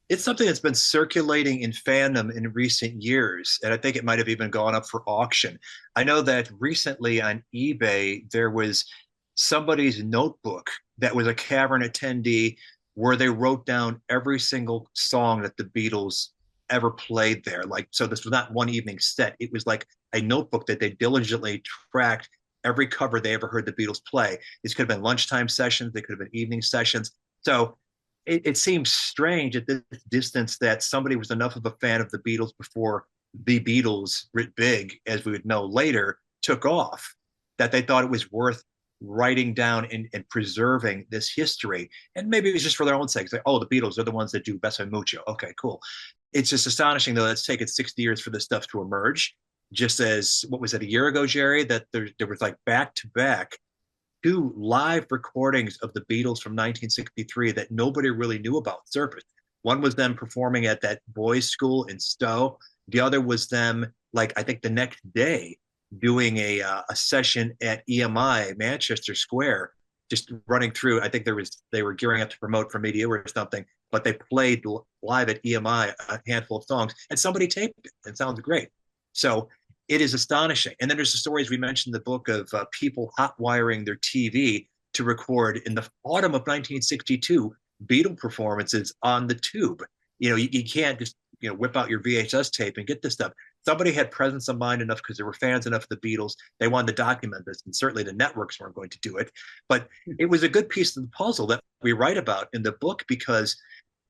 It's something that's been circulating in fandom in recent years, and I think it might have even gone up for auction. I know that recently on eBay, there was somebody's notebook that was a cavern attendee where they wrote down every single song that the Beatles ever played there. So this was not one evening set. It was like a notebook that they diligently tracked every cover they ever heard the Beatles play. These could have been lunchtime sessions. They could have been evening sessions. So it seems strange at this distance that somebody was enough of a fan of the Beatles before the Beatles, writ big, as we would know later, took off, that they thought it was worth writing down and preserving this history. And maybe it was just for their own sake. Like, the Beatles are the ones that do Beso Mucho. Okay, cool. It's just astonishing, though, that it's taken 60 years for this stuff to emerge. Just as, what was it, a year ago, Jerry, that there was like back-to-back 2 live recordings of the Beatles from 1963 that nobody really knew about surfaced. One was them performing at that boys' school in Stowe. The other was them, I think the next day, doing a session at EMI, Manchester Square, just running through. I think they were gearing up to promote from Media or something, but they played live at EMI a handful of songs, and somebody taped it. It sounds great. So it is astonishing. And then there's the stories we mentioned in the book of people hot wiring their TV to record in the autumn of 1962 Beatle performances on the tube. You can't just whip out your VHS tape and get this stuff. somebody had presence of mind enough because they were fans enough of the Beatles. They wanted to document this, and certainly the networks weren't going to do it. But it was a good piece of the puzzle that we write about in the book because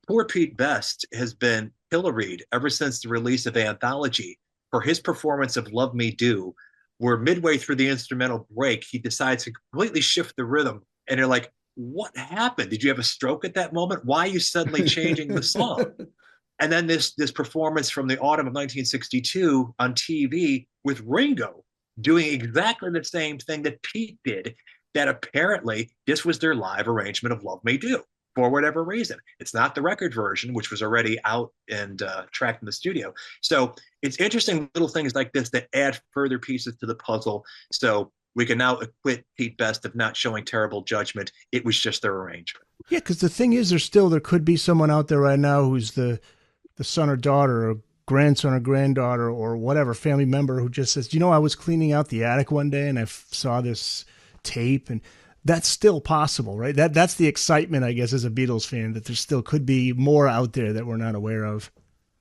poor Pete Best has been pilloried ever since the release of Anthology for his performance of Love Me Do, where midway through the instrumental break, he decides to completely shift the rhythm. And you're like, what happened? Did you have a stroke at that moment? Why are you suddenly changing the song? And then this performance from the autumn of 1962 on TV with Ringo doing exactly the same thing that Pete did, that apparently this was their live arrangement of Love Me Do for whatever reason. It's not the record version, which was already out and tracked in the studio. So it's interesting little things like this that add further pieces to the puzzle. So we can now acquit Pete Best of not showing terrible judgment. It was just their arrangement. Yeah, because the thing is, there could be someone out there right now who's the son or daughter or grandson or granddaughter or whatever family member who just says, I was cleaning out the attic one day and I saw this tape, and that's still possible, right? That's the excitement, I guess, as a Beatles fan, that there still could be more out there that we're not aware of.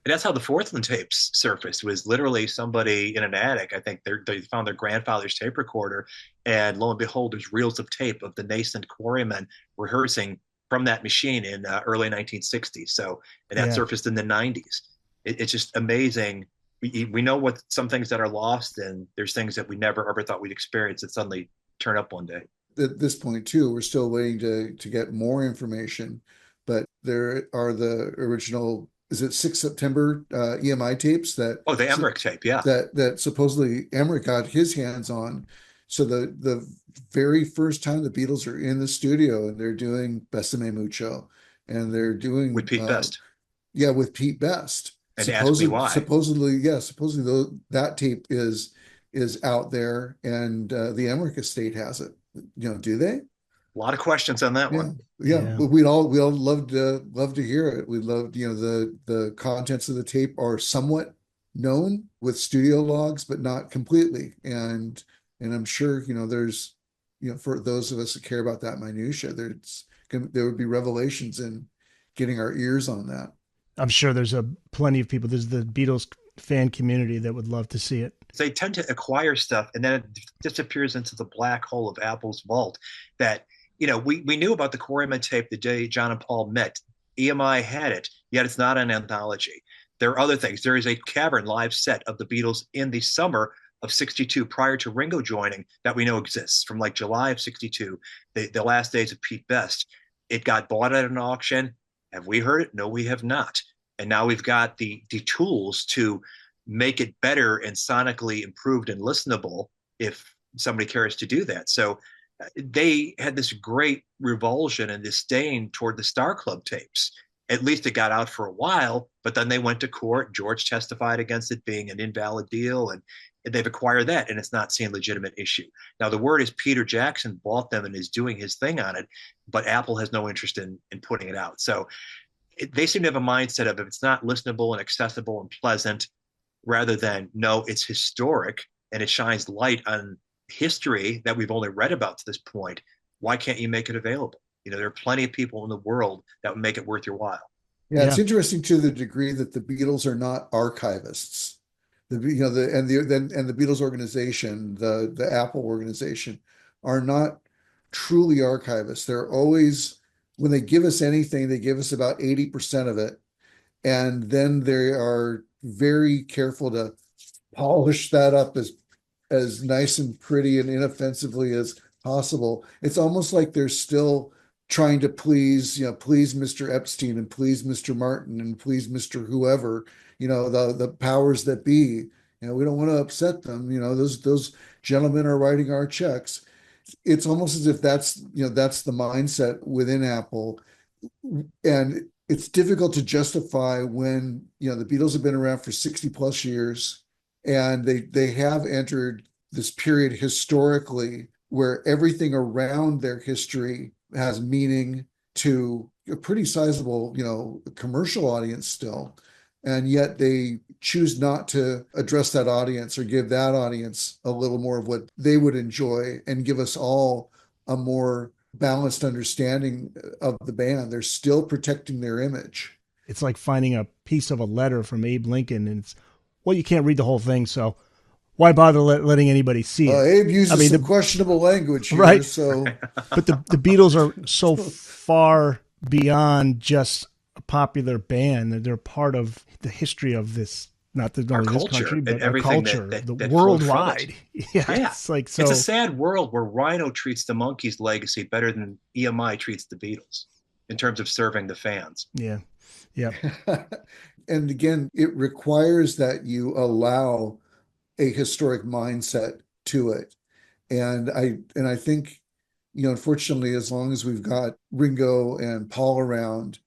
And that's how the Forthland tapes surfaced, was literally somebody in an attic. I think they found their grandfather's tape recorder, and lo and behold, there's reels of tape of the nascent Quarrymen rehearsing from that machine in early 1960s. So, and that surfaced in the 90s. It's just amazing. We know what some things that are lost, and there's things that we never ever thought we'd experience that suddenly turn up one day. At this point, too, we're still waiting to get more information, but there are the original, is it 6 September EMI tapes that the Emmerich tape, yeah, that supposedly Emmerich got his hands on. So the very first time the Beatles are in the studio and they're doing Besame Mucho, and they're doing with Pete Best, with Pete Best, and Ask Me Why. Supposedly that tape is out there, and the Emmerich estate has it. Do they? A lot of questions on that one. Yeah. But we'd all love to hear it. We'd love, the contents of the tape are somewhat known with studio logs, but not completely. And I'm sure, there's, for those of us that care about that minutia, there would be revelations in getting our ears on that. I'm sure there's plenty of people. There's the Beatles fan community that would love to see it. They tend to acquire stuff and then it disappears into the black hole of Apple's vault. That, we knew about the Quarrymen tape the day John and Paul met. EMI had it, yet it's not an anthology. There are other things. There is a Cavern live set of the Beatles in the summer of 62 prior to Ringo joining that we know exists from like July of 62, the last days of Pete Best. It got bought at an auction. Have we heard it? No, we have not. And now we've got the tools to make it better and sonically improved and listenable if somebody cares to do that. So they had this great revulsion and disdain toward the Star Club tapes. At least it got out for a while, but then they went to court. George testified against it being an invalid deal, and they've acquired that, and it's not seen legitimate issue. Now, the word is Peter Jackson bought them and is doing his thing on it, but Apple has no interest in putting it out. So they seem to have a mindset of if it's not listenable and accessible and pleasant, rather than, no, it's historic and it shines light on history that we've only read about to this point. Why can't you make it available? There are plenty of people in the world that would make it worth your while. Yeah, it's interesting to the degree that the Beatles are not archivists. The Beatles organization, the Apple organization, are not truly archivists. They're always, when they give us anything, they give us about 80% of it, and then they are very careful to polish that up as nice and pretty and inoffensively as possible. It's almost like they're still trying to please Mr. Epstein and please Mr. Martin and please Mr. whoever, the powers that be. We don't want to upset them. Those gentlemen are writing our checks. It's almost as if that's the mindset within Apple. And it's difficult to justify when, the Beatles have been around for 60 plus years, and they have entered this period historically where everything around their history has meaning to a pretty sizable, commercial audience still. And yet they choose not to address that audience or give that audience a little more of what they would enjoy and give us all a more balanced understanding of the band. They're still protecting their image. It's like finding a piece of a letter from Abe Lincoln, and well, you can't read the whole thing, so why bother letting anybody see it? Abe uses some questionable language here, right? So, but the Beatles are so far beyond just a popular band. They're part of the history of this, not only this country, but our culture, the worldwide. Yeah, it's like so. It's a sad world where Rhino treats the Monkees' legacy better than EMI treats the Beatles in terms of serving the fans. Yeah, yeah. And again, it requires that you allow a historic mindset to it. And I think, unfortunately, as long as we've got Ringo and Paul around,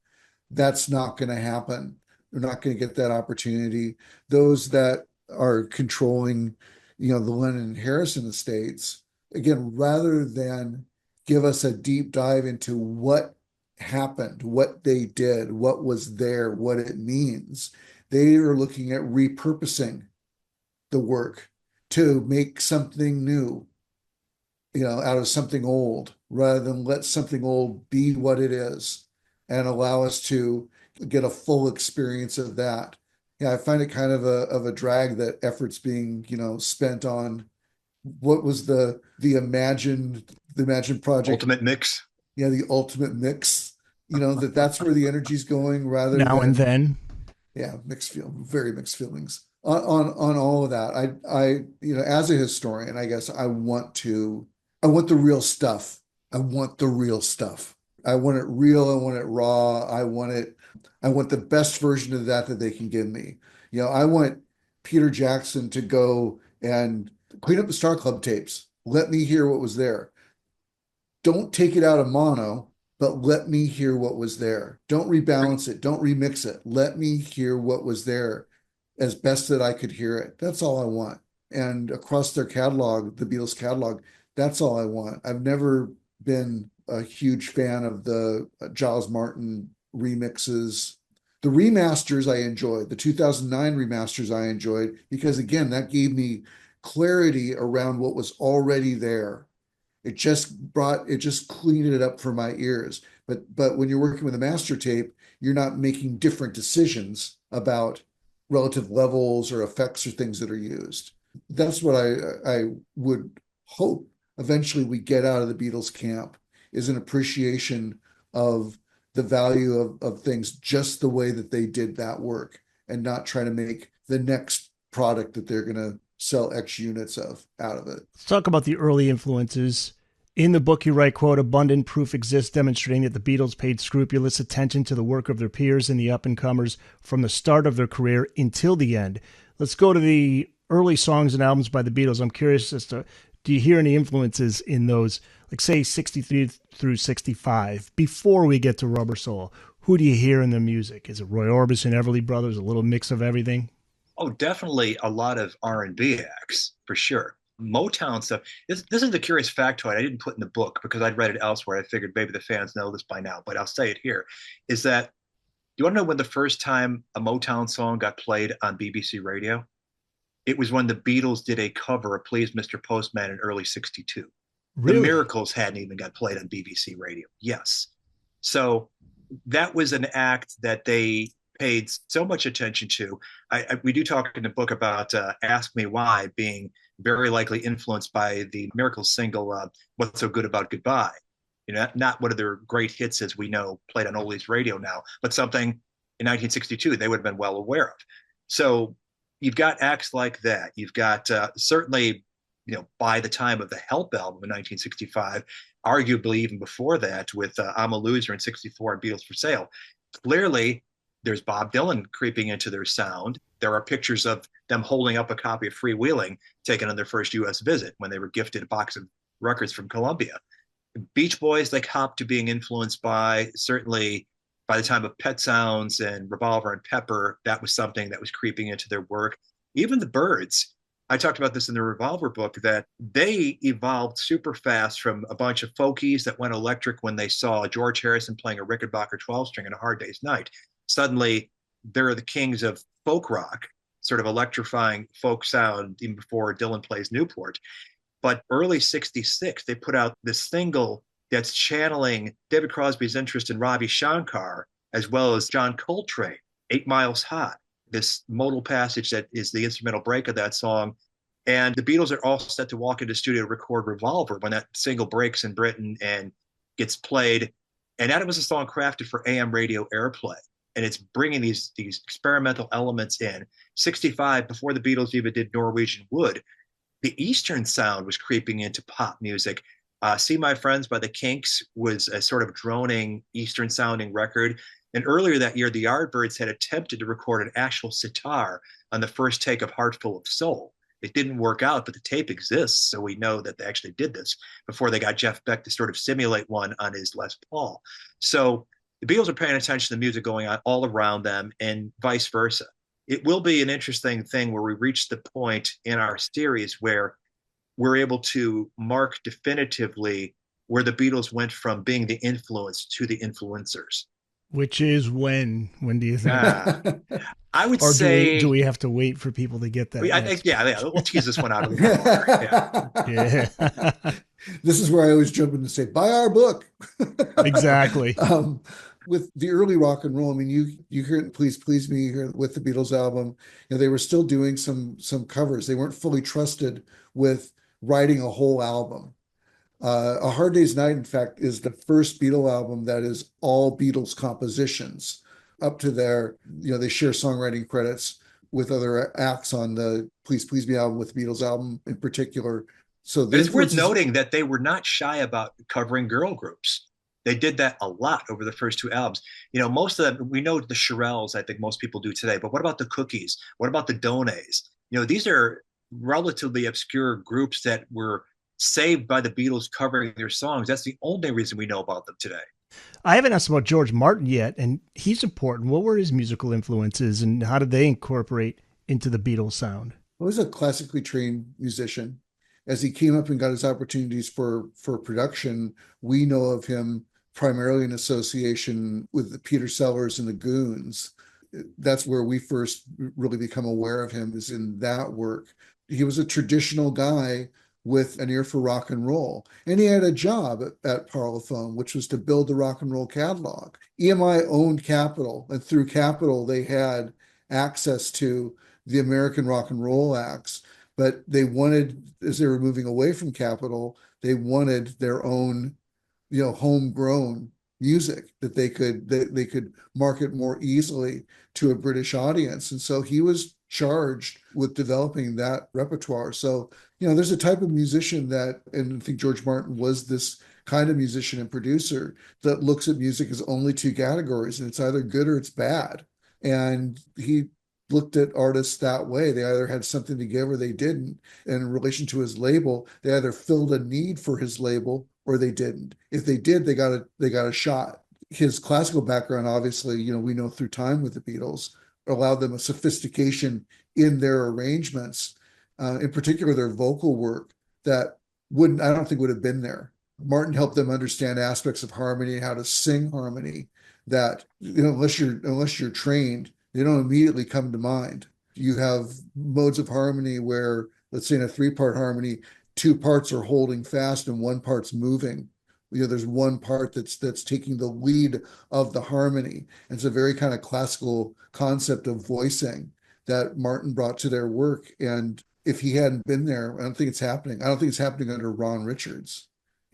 that's not going to happen. They're not going to get that opportunity. Those that are controlling, the Lennon and Harrison estates, again, rather than give us a deep dive into what happened, what they did, what was there, what it means, they are looking at repurposing the work to make something new, out of something old, rather than let something old be what it is and allow us to get a full experience of that. Yeah, I find it kind of a drag that effort's being, spent on what was the imagined project. Ultimate Mix. Yeah, the Ultimate Mix. That's where the energy's going rather now than and then. Yeah, very mixed feelings on all of that. I as a historian, I guess I want the real stuff. I want the real stuff. I want it real. I want it raw. I want the best version of that they can give me. I want Peter Jackson to go and clean up the Star Club tapes. Let me hear what was there. Don't take it out of mono, but let me hear what was there. Don't rebalance it. Don't remix it. Let me hear what was there as best that I could hear it. That's all I want. And across their catalog, the Beatles catalog, that's all I want. I've never been a huge fan of the Giles Martin remixes. The remasters I enjoyed, the 2009 remasters I enjoyed, because again, that gave me clarity around what was already there. It just cleaned it up for my ears. But when you're working with a master tape, you're not making different decisions about relative levels or effects or things that are used. That's what I would hope eventually we get out of the Beatles camp, is an appreciation of the value of things just the way that they did that work, and not try to make the next product that they're going to sell X units of out of it. Let's talk about the early influences. In the book, you write, quote, abundant proof exists demonstrating that the Beatles paid scrupulous attention to the work of their peers and the up-and-comers from the start of their career until the end. Let's go to the early songs and albums by the Beatles. I'm curious as to, do you hear any influences in those, like say 63 through 65, before we get to Rubber Soul? Who do you hear in the music? Is it Roy Orbison, Everly Brothers, a little mix of everything? Oh, definitely a lot of R&B acts, for sure. Motown stuff. This is the curious factoid I didn't put in the book because I'd read it elsewhere. I figured maybe the fans know this by now, but I'll say it here, is that, you want to know when the first time a Motown song got played on BBC radio? It was when the Beatles did a cover of Please Mr. Postman in early 62. Really? The Miracles hadn't even got played on BBC radio. Yes. So that was an act that they paid so much attention to. We do talk in the book about Ask Me Why being very likely influenced by the Miracles single, What's So Good About Goodbye. Not one of their great hits as we know played on oldies radio now, but something in 1962 they would have been well aware of. So you've got acts like that. You've got certainly, by the time of the Help album in 1965, arguably even before that with I'm a Loser in 64 and Beatles for Sale, clearly there's Bob Dylan creeping into their sound. There are pictures of them holding up a copy of Freewheeling taken on their first U.S. visit when they were gifted a box of records from Columbia. Beach Boys, they cop to being influenced by, certainly by the time of Pet Sounds and Revolver and Pepper, that was something that was creeping into their work. Even the Byrds, I talked about this in the Revolver book, that they evolved super fast from a bunch of folkies that went electric when they saw George Harrison playing a Rickenbacker 12-string on A Hard Day's Night. Suddenly, they're the kings of folk rock, sort of electrifying folk sound even before Dylan plays Newport. But early 66, they put out this single that's channeling David Crosby's interest in Ravi Shankar, as well as John Coltrane, 8 Miles High. this modal passage that is the instrumental break of that song. And the Beatles are all set to walk into the studio to record Revolver when that single breaks in Britain and gets played. And that was a song crafted for AM radio airplay. And it's bringing these experimental elements in. 65, before the Beatles even did Norwegian Wood, the Eastern sound was creeping into pop music. See My Friends by the Kinks was a sort of droning Eastern sounding record. And earlier that year, the Yardbirds had attempted to record an actual sitar on the first take of Heart Full of Soul. It didn't work out, but the tape exists, so we know that they actually did this before they got Jeff Beck to sort of simulate one on his Les Paul. So the Beatles are paying attention to the music going on all around them and vice versa. It will be an interesting thing where we reach the point in our series where we're able to mark definitively where the Beatles went from being the influence to the influencers. Which is when? When do you think? I would or say. Do we have to wait for people to get that? I think, yeah, we'll tease this one out a little more. Yeah. This is where I always jump in and say, buy our book. Exactly. With the early rock and roll, I mean, you hear Please Please Me here with the Beatles album, they were still doing some covers. They weren't fully trusted with writing a whole album. A Hard Day's Night, in fact, is the first Beatle album that is all Beatles compositions. Up to there, they share songwriting credits with other acts on the Please Please Me album, with the Beatles album in particular. So it's worth noting that they were not shy about covering girl groups. They did that a lot over the first two albums. Most of them, we know the Shirelles, I think most people do today, but what about the Cookies? What about the Donays? These are relatively obscure groups that were saved by the Beatles covering their songs. That's the only reason we know about them today. I haven't asked about George Martin yet, and he's important. What were his musical influences, and how did they incorporate into the Beatles sound? Well, he's a classically trained musician. As he came up and got his opportunities for production, we know of him primarily in association with the Peter Sellers and the Goons. That's where we first really become aware of him, is in that work. He was a traditional guy with an ear for rock and roll. And he had a job at Parlophone, which was to build the rock and roll catalog. EMI owned Capitol, and through Capitol, they had access to the American rock and roll acts. But they wanted, as they were moving away from Capitol, they wanted their own, homegrown music that they could market more easily to a British audience. And so he was charged with developing that repertoire. So, there's a type of musician that, and I think George Martin was this kind of musician and producer that looks at music as only two categories, and it's either good or it's bad. And he looked at artists that way. They either had something to give or they didn't. And in relation to his label, they either filled a need for his label or they didn't. If they did, they got a shot. His classical background, obviously, we know through time with the Beatles, allowed them a sophistication in their arrangements, in particular their vocal work, that I don't think would have been there. Martin helped them understand aspects of harmony and how to sing harmony that, unless you're trained, they don't immediately come to mind. You have modes of harmony where, let's say in a 3-part harmony, 2 parts are holding fast and 1 part's moving. There's 1 part that's taking the lead of the harmony. And it's a very kind of classical concept of voicing that Martin brought to their work. And if he hadn't been there, I don't think it's happening. I don't think it's happening under Ron Richards.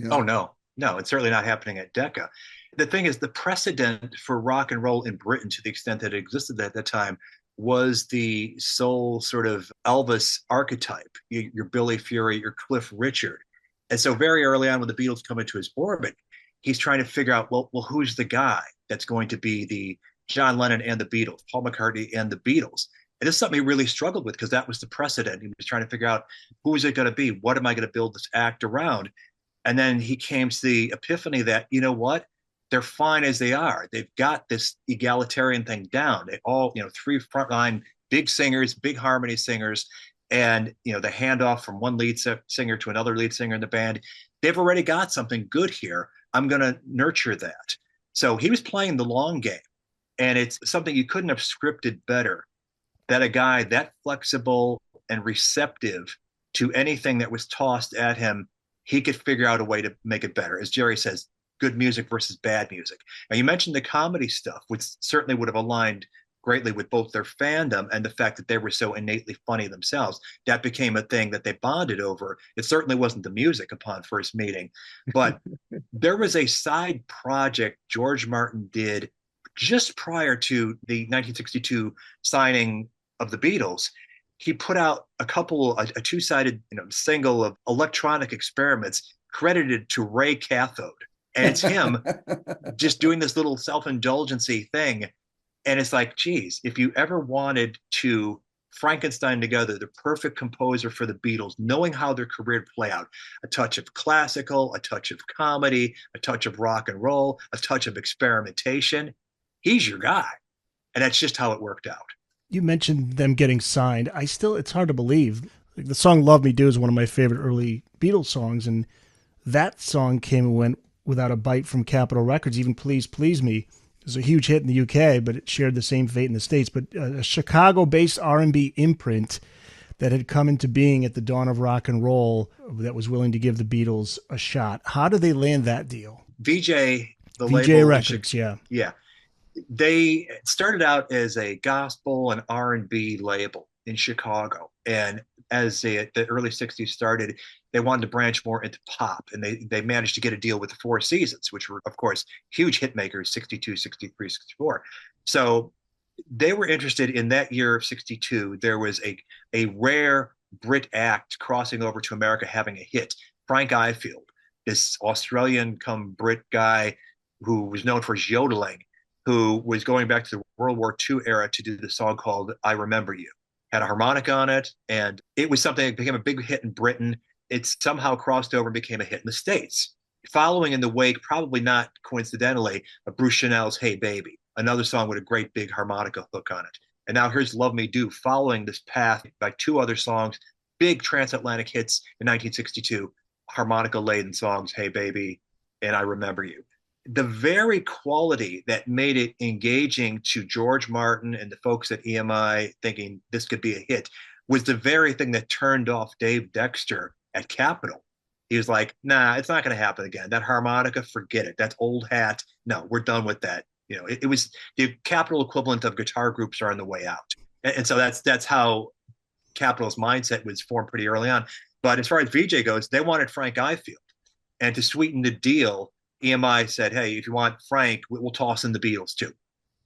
Oh, no, it's certainly not happening at Decca. The thing is, the precedent for rock and roll in Britain, to the extent that it existed at that time, was the soul sort of Elvis archetype, your Billy Fury, your Cliff Richard. And so very early on when the Beatles come into his orbit, he's trying to figure out, well, who's the guy that's going to be the John Lennon and the Beatles, Paul McCartney and the Beatles? And this is something he really struggled with because that was the precedent. He was trying to figure out, who is it going to be? What am I going to build this act around? And then he came to the epiphany that, what? They're fine as they are. They've got this egalitarian thing down. They all, 3 frontline big singers, big harmony singers, and, the handoff from one lead singer to another lead singer in the band. They've already got something good here. I'm going to nurture that. So he was playing the long game, and it's something you couldn't have scripted better, that a guy that flexible and receptive to anything that was tossed at him, he could figure out a way to make it better. As Jerry says, good music versus bad music. Now, you mentioned the comedy stuff, which certainly would have aligned greatly with both their fandom and the fact that they were so innately funny themselves. That became a thing that they bonded over. It certainly wasn't the music upon first meeting, but there was a side project George Martin did just prior to the 1962 signing of the Beatles. He put out a two-sided single of electronic experiments credited to Ray Cathode. And it's him just doing this little self-indulgency thing. And it's like, geez, if you ever wanted to Frankenstein together the perfect composer for the Beatles, knowing how their career would play out, a touch of classical, a touch of comedy, a touch of rock and roll, a touch of experimentation, he's your guy. And that's just how it worked out. You mentioned them getting signed. It's hard to believe. Like, the song Love Me Do is one of my favorite early Beatles songs, and that song came and went without a bite from Capitol Records. Even Please Please Me was a huge hit in the UK, but it shared the same fate in the States. But a Chicago-based R&B imprint that had come into being at the dawn of rock and roll that was willing to give the Beatles a shot. How did they land that deal? VJ, the VJ label, Records, yeah. Yeah. They started out as a gospel and R&B label in Chicago. And as the early 60s started, they wanted to branch more into pop. And they managed to get a deal with the Four Seasons, which were, of course, huge hit makers, 62, 63, 64. So they were interested in that year of 62. There was a rare Brit act crossing over to America having a hit. Frank Ifield, this Australian come Brit guy who was known for his yodeling, who was going back to the World War II era to do the song called I Remember You. Had a harmonica on it, and it was something that became a big hit in Britain. It somehow crossed over and became a hit in the States. Following in the wake, probably not coincidentally, of Bruce Chanel's Hey Baby, another song with a great big harmonica hook on it. And now here's Love Me Do, following this path by two other songs, big transatlantic hits in 1962, harmonica-laden songs, Hey Baby, and I Remember You. The very quality that made it engaging to George Martin and the folks at EMI thinking this could be a hit was the very thing that turned off Dave Dexter at Capitol. He was like, nah, it's not going to happen again. That harmonica, forget it. That's old hat. No, we're done with that. It was the Capitol equivalent of guitar groups are on the way out. And so that's how Capitol's mindset was formed pretty early on. But as far as VJ goes, they wanted Frank Ifield. And to sweeten the deal, EMI said, hey, if you want Frank, we'll toss in the Beatles too.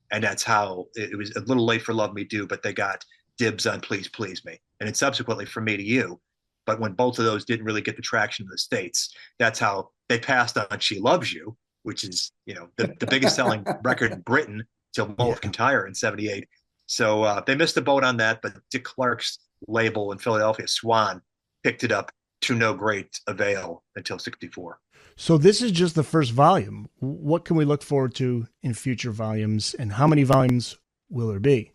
And that's how it was a little late for Love Me Do, but they got dibs on Please Please Me. And then subsequently From Me to You. But when both of those didn't really get the traction in the States, that's how they passed on She Loves You, which is, the biggest selling record in Britain till Mull of Kintyre in 78. So they missed the boat on that, but Dick Clark's label in Philadelphia, Swan, picked it up to no great avail until 64. So this is just the first volume. What can we look forward to in future volumes, and how many volumes will there be?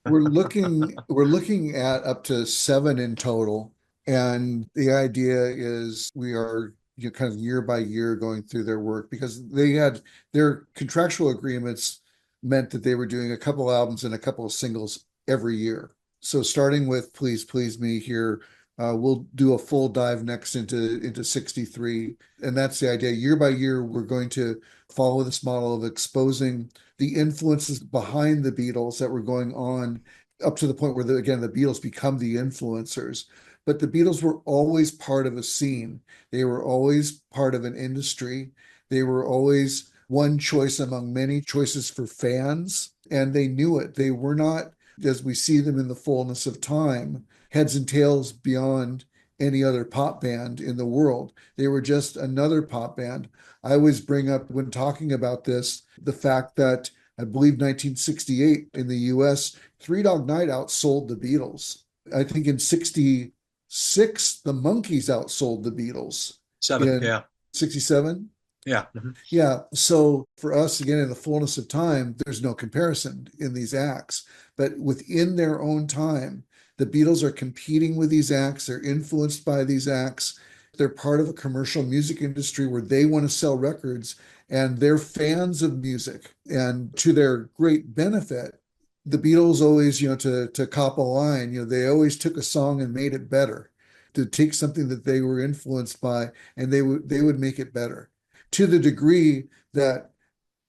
We're looking at up to 7 in total. And the idea is we are kind of year by year going through their work, because they had their contractual agreements meant that they were doing a couple albums and a couple of singles every year. So starting with Please Please Me here, we'll do a full dive next into 63. And that's the idea. Year by year, we're going to follow this model of exposing the influences behind the Beatles that were going on up to the point where, the Beatles become the influencers. But the Beatles were always part of a scene. They were always part of an industry. They were always one choice among many choices for fans. And they knew it. They were not, as we see them in the fullness of time, heads and tails beyond any other pop band in the world. They were just another pop band. I always bring up, when talking about this, the fact that I believe 1968 in the US, Three Dog Night outsold the Beatles. I think in 66, the Monkees outsold the Beatles. 67? Yeah. Mm-hmm. Yeah. So for us, again, in the fullness of time, there's no comparison in these acts. But within their own time, the Beatles are competing with these acts. They're influenced by these acts. They're part of a commercial music industry where they want to sell records, and they're fans of music. And to their great benefit, the Beatles always, to cop a line, they always took a song and made it better, to take something that they were influenced by, and they would make it better, to the degree that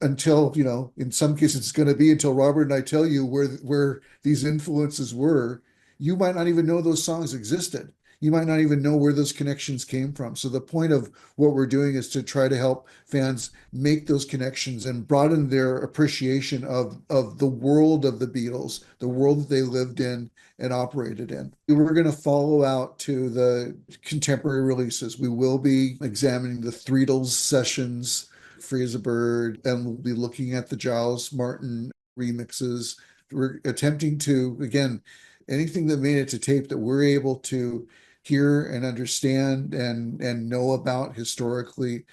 until, in some cases it's going to be until Robert and I tell you where these influences were. You might not even know those songs existed. You might not even know where those connections came from. So the point of what we're doing is to try to help fans make those connections and broaden their appreciation of the world of the Beatles, the world that they lived in and operated in. We're going to follow out to the contemporary releases. We will be examining the Threedles sessions, Free as a Bird, and we'll be looking at the Giles Martin remixes. We're attempting to, again, anything that made it to tape that we're able to hear and understand and know about historically,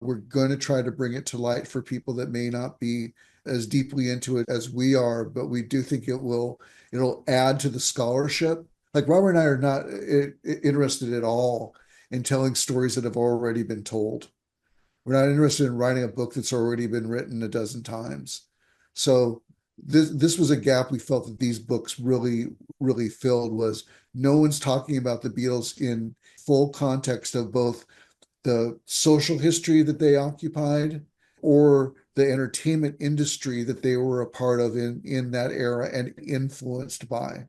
we're going to try to bring it to light for people that may not be as deeply into it as we are, but we do think it'll add to the scholarship. Like Robert and I are not interested at all in telling stories that have already been told. We're not interested in writing a book that's already been written a dozen times. So this was a gap we felt that these books really, really filled. Was no one's talking about the Beatles in full context of both the social history that they occupied or the entertainment industry that they were a part of in that era and influenced by.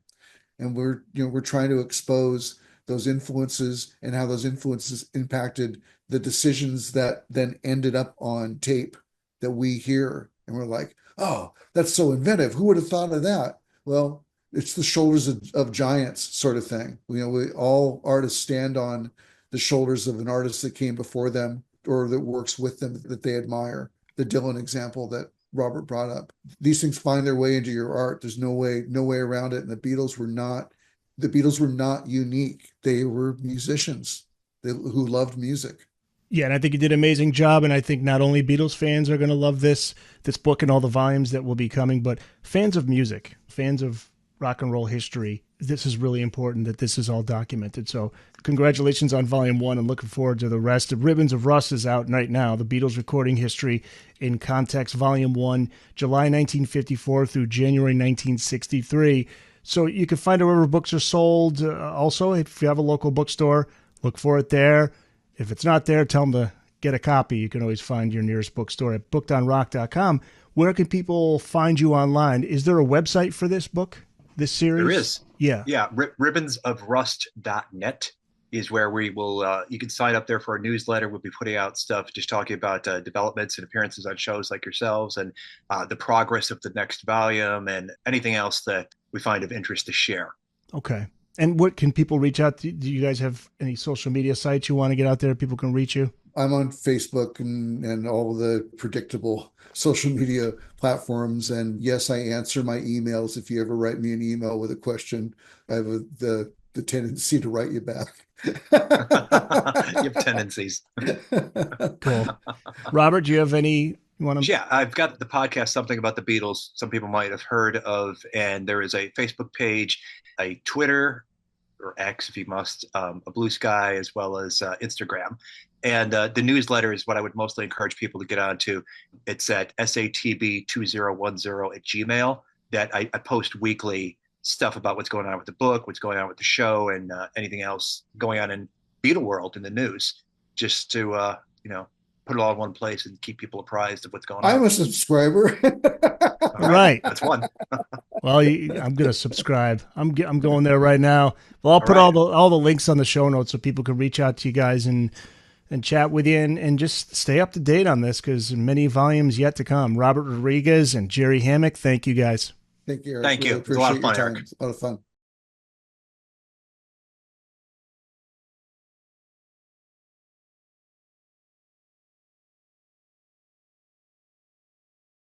And we're trying to expose those influences and how those influences impacted the decisions that then ended up on tape that we hear. And we're like, oh, that's so inventive. Who would have thought of that? Well, it's the shoulders of giants sort of thing. All artists stand on the shoulders of an artist that came before them or that works with them that they admire. The Dylan example that Robert brought up. These things find their way into your art. There's no way around it. And the Beatles were not unique. They were musicians who loved music. Yeah, and I think you did an amazing job. And I think not only Beatles fans are going to love this book and all the volumes that will be coming, but fans of music, fans of rock and roll history. This is really important that this is all documented. So congratulations on volume 1 and looking forward to the rest. The Ribbons of Rust is out right now. The Beatles Recording History in Context, volume 1, July 1954 through January 1963. So you can find it wherever books are sold. Also, if you have a local bookstore, look for it there. If it's not there, tell them to get a copy. You can always find your nearest bookstore at bookedonrock.com. Where can people find you online? Is there a website for this book, this series? There is. Yeah. Yeah. ribbonsofrust.net is where we will, you can sign up there for a newsletter. We'll be putting out stuff just talking about developments and appearances on shows like yourselves and the progress of the next volume and anything else that we find of interest to share. Okay. And what can people reach out to? Do you guys have any social media sites you want to get out there? People can reach you? I'm on Facebook and all the predictable social media platforms. And yes, I answer my emails. If you ever write me an email with a question, I have the tendency to write you back. You have tendencies. Cool. Robert, do you have any? Yeah, I've got the podcast, Something About the Beatles. Some people might have heard of, and there is a Facebook page, a Twitter, or X if you must, a Blue Sky, as well as Instagram. And the newsletter is what I would mostly encourage people to get onto. It's at satb2010@gmail. That I post weekly stuff about what's going on with the book, what's going on with the show, and anything else going on in Beatle world in the news, just to put it all in one place and keep people apprised of what's going on. I'm a subscriber. All right. That's one. Well, I'm going to subscribe. I'm going there right now. Well, I'll put all the links on the show notes so people can reach out to you guys and chat with you and just stay up to date on this because many volumes yet to come. Robert Rodriguez and Jerry Hammack, thank you guys. Thank you, Eric. Thank you. Really It was a lot of fun, appreciate your Eric. time. It's a lot of fun.